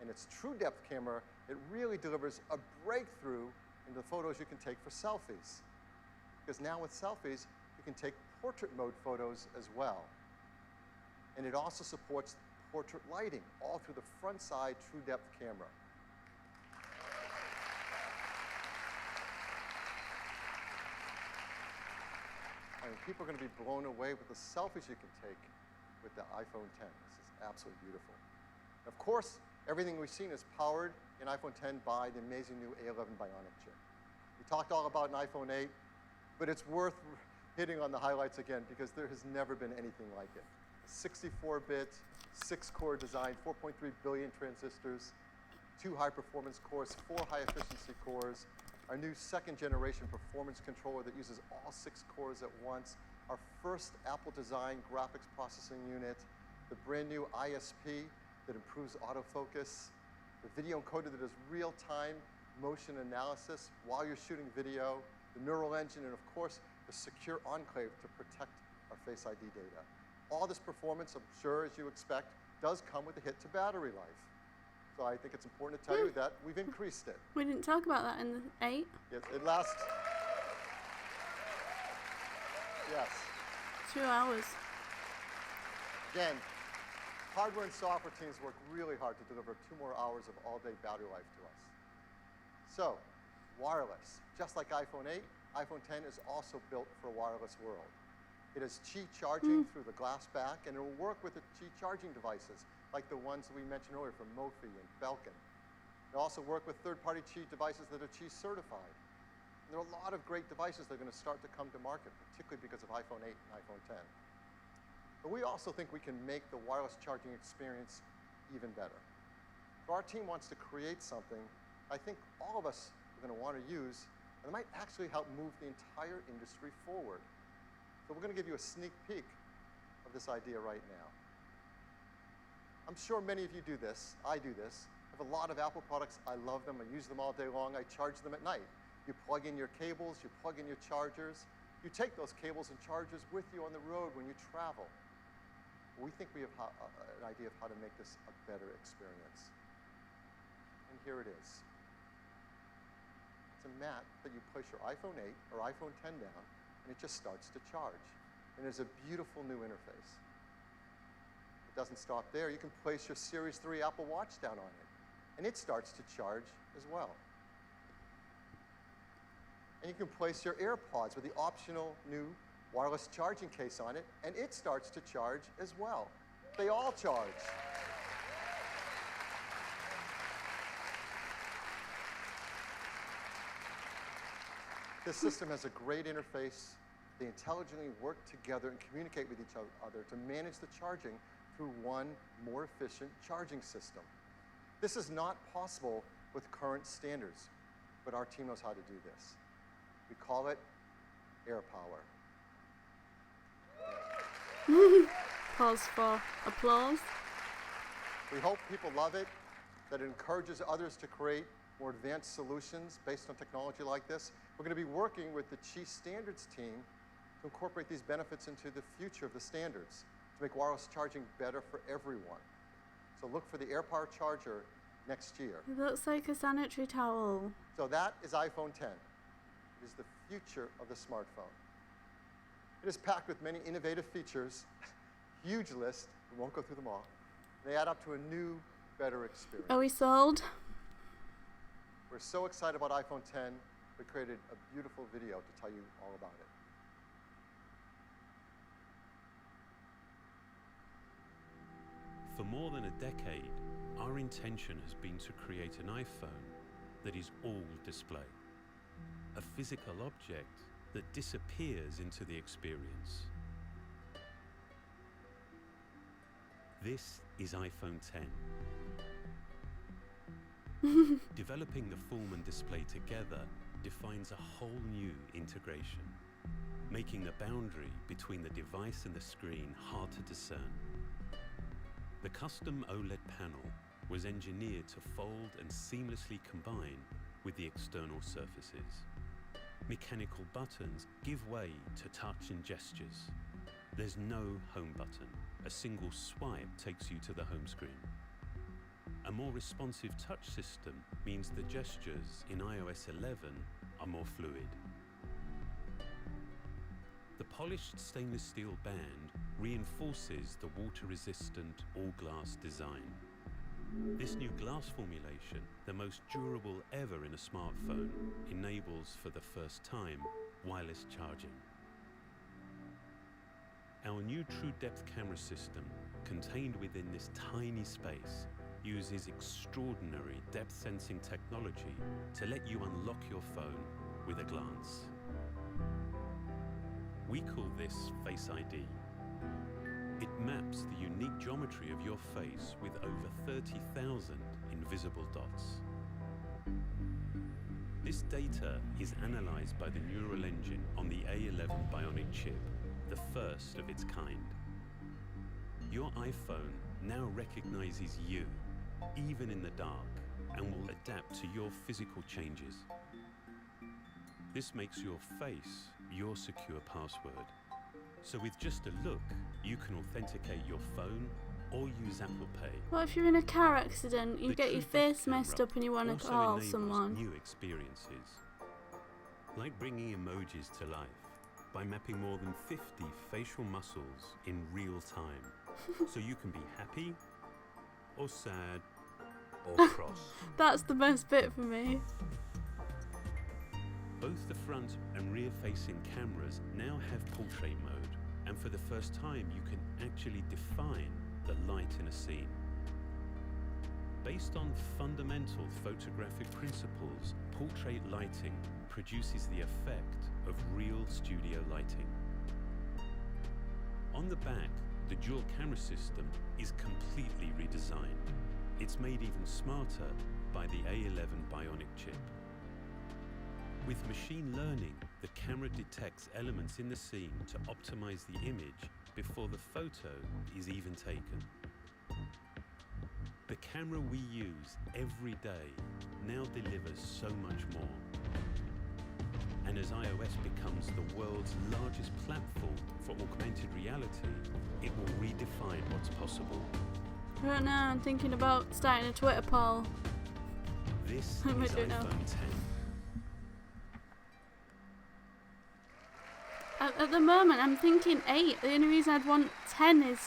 and its true depth camera, it really delivers a breakthrough in the photos you can take for selfies. Because now with selfies, you can take portrait mode photos as well. And it also supports portrait lighting, all through the front side true depth camera. I mean, people are going to be blown away with the selfies you can take with the iPhone 10. This is absolutely beautiful. Of course, everything we've seen is powered in iPhone 10 by the amazing new A11 Bionic chip. We talked all about an iPhone 8, but it's worth hitting on the highlights again because there has never been anything like it. 64-bit, 6-core design, 4.3 billion transistors, 2 high-performance cores, 4 high-efficiency cores, our new second-generation performance controller that uses all 6 cores at once, our first Apple-designed graphics processing unit, the brand-new ISP that improves autofocus, the video encoder that does real-time motion analysis while you're shooting video, the neural engine, and of course, the secure enclave to protect our Face ID data. All this performance, I'm sure, as you expect, does come with a hit to battery life. So I think it's important to tell you that we've increased it. We didn't talk about that in the 8. Yes, it lasts. Yes. 2 hours. Again, hardware and software teams work really hard to deliver 2 more hours of all-day battery life to us. So, wireless. Just like iPhone 8, iPhone 10 is also built for a wireless world. It has Qi charging through the glass back, and it will work with the Qi charging devices, like the ones that we mentioned earlier from Mophie and Belkin. It'll also work with third-party Qi devices that are Qi certified. And there are a lot of great devices that are going to start to come to market, particularly because of iPhone 8 and iPhone 10. But we also think we can make the wireless charging experience even better. So our team wants to create something I think all of us are going to want to use, and it might actually help move the entire industry forward. So we're going to give you a sneak peek of this idea right now. I'm sure many of you do this. I do this. I have a lot of Apple products. I love them. I use them all day long. I charge them at night. You plug in your cables. You plug in your chargers. You take those cables and chargers with you on the road when you travel. We think we have an idea of how to make this a better experience. And here it is. It's a mat that you place your iPhone 8 or iPhone 10 down, and it just starts to charge. And there's a beautiful new interface. It doesn't stop there. You can place your Series 3 Apple Watch down on it, and it starts to charge as well. And you can place your AirPods with the optional new wireless charging case on it, and it starts to charge as well. They all charge. This system has a great interface. They intelligently work together and communicate with each other to manage the charging through one more efficient charging system. This is not possible with current standards, but our team knows how to do this. We call it AirPower. Pause for applause. We hope people love it, that it encourages others to create more advanced solutions based on technology like this. We're going to be working with the Qi Standards team to incorporate these benefits into the future of the standards, to make wireless charging better for everyone. So look for the AirPower charger next year. It looks like a sanitary towel. So that is iPhone 10. It is the future of the smartphone. It is packed with many innovative features, huge list, we won't go through them all. They add up to a new, better experience. Are we sold? We're so excited about iPhone 10, we created a beautiful video to tell you all about it. For more than a decade, our intention has been to create an iPhone that is all display. A physical object that disappears into the experience. This is iPhone 10. Developing the form and display together defines a whole new integration, making the boundary between the device and the screen hard to discern. The custom OLED panel was engineered to fold and seamlessly combine with the external surfaces. Mechanical buttons give way to touch and gestures. There's no home button. A single swipe takes you to the home screen. A more responsive touch system means the gestures in iOS 11 are more fluid. The polished stainless steel band reinforces the water-resistant all-glass design. This new glass formulation, the most durable ever in a smartphone, enables for the first time wireless charging. Our new True Depth camera system, contained within this tiny space, uses extraordinary depth sensing technology to let you unlock your phone with a glance. We call this Face ID. It maps the unique geometry of your face with over 30,000 invisible dots. This data is analyzed by the neural engine on the A11 Bionic chip, the first of its kind. Your iPhone now recognizes you, even in the dark, and will adapt to your physical changes. This makes your face your secure password. So with just a look, you can authenticate your phone or use Apple Pay. What if you're in a car accident, you get your face messed up and you want to call someone? New experiences, like bringing emojis to life by mapping more than 50 facial muscles in real time, so you can be happy or sad or cross. That's the best bit for me. Both the front and rear-facing cameras now have portrait mode, and for the first time you can actually define the light in a scene. Based on fundamental photographic principles, portrait lighting produces the effect of real studio lighting. On the back, the dual camera system is completely redesigned. It's made even smarter by the A11 Bionic chip. With machine learning, the camera detects elements in the scene to optimize the image before the photo is even taken. The camera we use every day now delivers so much more. And as iOS becomes the world's largest platform for augmented reality, it will redefine what's possible. Right now I'm thinking about starting a Twitter poll. This is iPhone 10. At the moment, I'm thinking 8. The only reason I'd want 10 is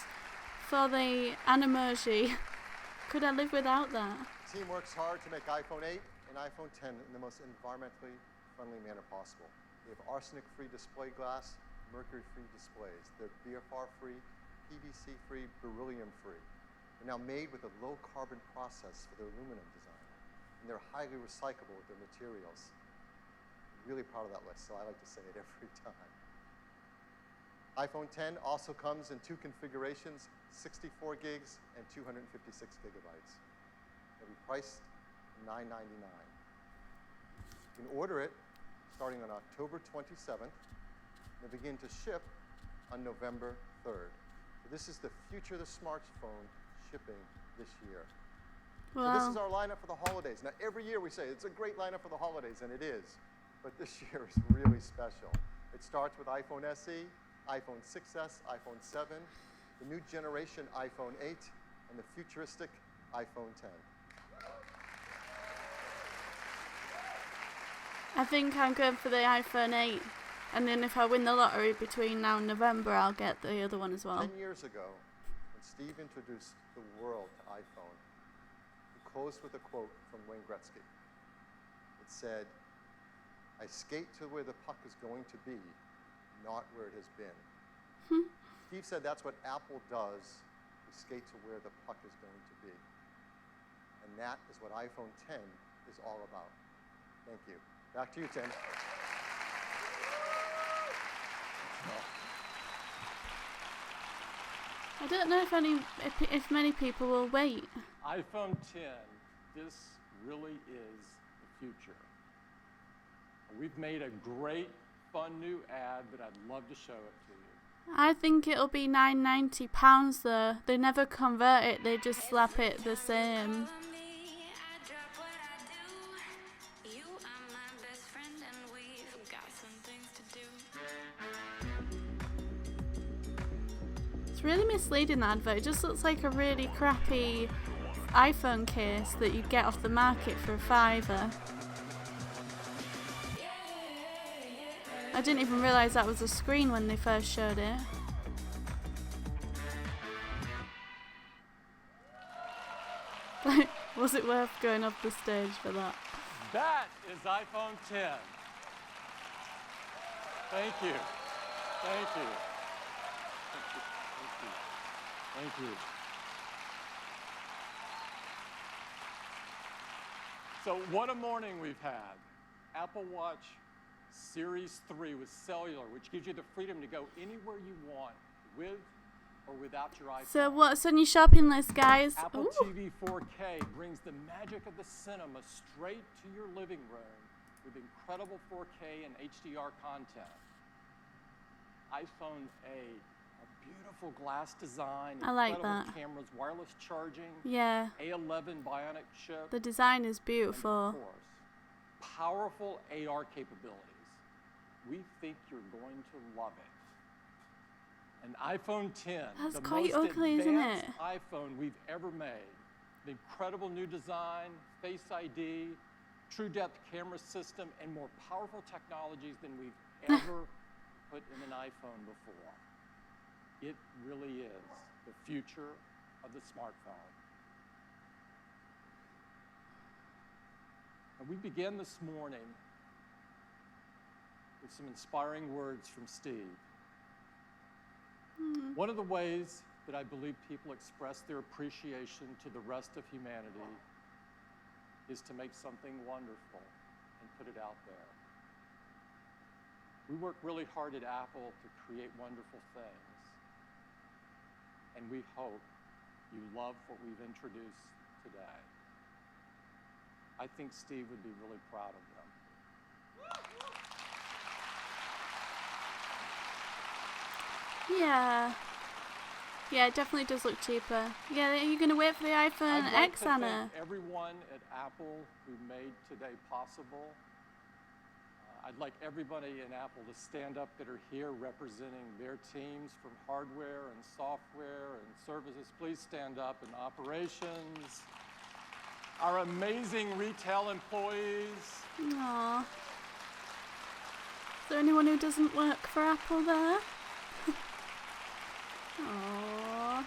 for the Animoji. Could I live without that? The team works hard to make iPhone 8 and iPhone 10 in the most environmentally friendly manner possible. They have arsenic-free display glass, mercury-free displays. They're BFR-free, PVC-free, beryllium-free. They're now made with a low-carbon process for their aluminum design, and they're highly recyclable with their materials. I'm really proud of that list, so I like to say it every time. iPhone 10 also comes in 2 configurations, 64 gigs and 256 gigabytes. They'll be priced $9.99. You can order it starting on October 27th. They'll begin to ship on November 3rd. So this is the future of the smartphone shipping this year. Wow. So this is our lineup for the holidays. Now, every year we say it's a great lineup for the holidays, and it is. But this year is really special. It starts with iPhone SE, iPhone 6S, iPhone 7, the new generation iPhone 8, and the futuristic iPhone 10. I think I'm going for the iPhone 8, and then if I win the lottery between now and November, I'll get the other one as well. 10 years ago, when Steve introduced the world to iPhone, he closed with a quote from Wayne Gretzky. It said, "I skate to where the puck is going to be, not where it has been." Steve said that's what Apple does with skate to where the puck is going to be. And that is what iPhone 10 is all about. Thank you. Back to you, Tim. I don't know if many people will wait. iPhone 10, this really is the future. We've made a great, fun new ad that I'd love to show it to you. I think it'll be £990 though. They never convert it, they just slap it the same. It's really misleading, the advert. It just looks like a really crappy iPhone case that you'd get off the market for £5. I didn't even realise that was a screen when they first showed it. Was it worth going up the stage for that? That is iPhone 10. Thank you. Thank you. Thank you. So what a morning we've had. Apple Watch Series 3 with cellular, which gives you the freedom to go anywhere you want with or without your iPhone. So what's on your shopping list, guys? Apple Ooh. TV 4K brings the magic of the cinema straight to your living room with incredible 4K and HDR content. iPhone 8, a beautiful glass design, I like incredible that. cameras, wireless charging, Yeah. A11 Bionic chip. The design is beautiful. And of course, powerful AR capabilities. We think you're going to love it. An iPhone 10, That's the quite most ugly, isn't advanced it? iPhone we've ever made. The incredible new design, Face ID, true depth camera system, and more powerful technologies than we've ever put in an iPhone before. It really is the future of the smartphone. And we began this morning with some inspiring words from Steve. One of the ways that I believe people express their appreciation to the rest of humanity is to make something wonderful and put it out there. We work really hard at Apple to create wonderful things, and we hope you love what we've introduced today. I think Steve would be really proud of them. Yeah. Yeah, it definitely does look cheaper. Yeah, are you going to wait for the iPhone I'd like X, to Anna? thank everyone at Apple who made today possible. I'd like everybody in Apple to stand up that are here representing their teams from hardware and software and services. Please stand up. And operations. Our amazing retail employees. Aww. Is there anyone who doesn't work for Apple there? Aww.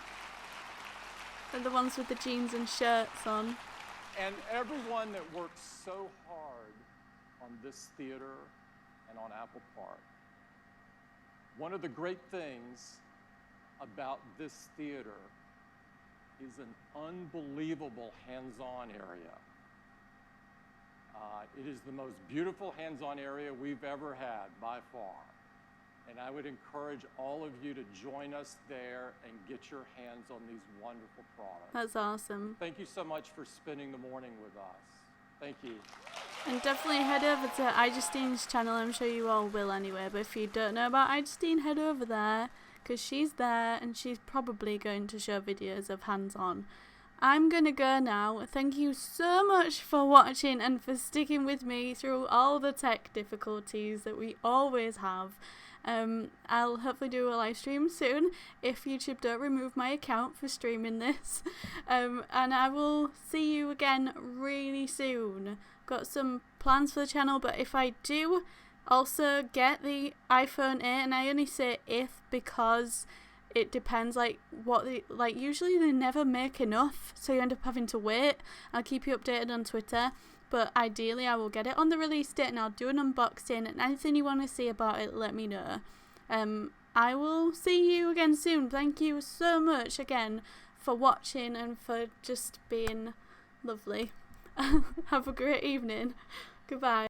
They're the ones with the jeans and shirts on. And everyone that works so hard on this theater and on Apple Park. One of the great things about this theater is an unbelievable hands-on area. It is the most beautiful hands-on area we've ever had by far. And I would encourage all of you to join us there and get your hands on these wonderful products. That's awesome. Thank you so much for spending the morning with us. Thank you. And definitely head over to iJustine's channel. I'm sure you all will anyway. But if you don't know about iJustine, head over there, because she's there and she's probably going to show videos of hands-on. I'm going to go now. Thank you so much for watching and for sticking with me through all the tech difficulties that we always have. I'll hopefully do a live stream soon if YouTube don't remove my account for streaming this. And I will see you again really soon. Got some plans for the channel, but if I do also get the iPhone 8, and I only say if because it depends, usually they never make enough, so you end up having to wait. I'll keep you updated on Twitter. But ideally I will get it on the release date and I'll do an unboxing, and anything you want to see about it, let me know. I will see you again soon. Thank you so much again for watching and for just being lovely. Have a great evening. Goodbye.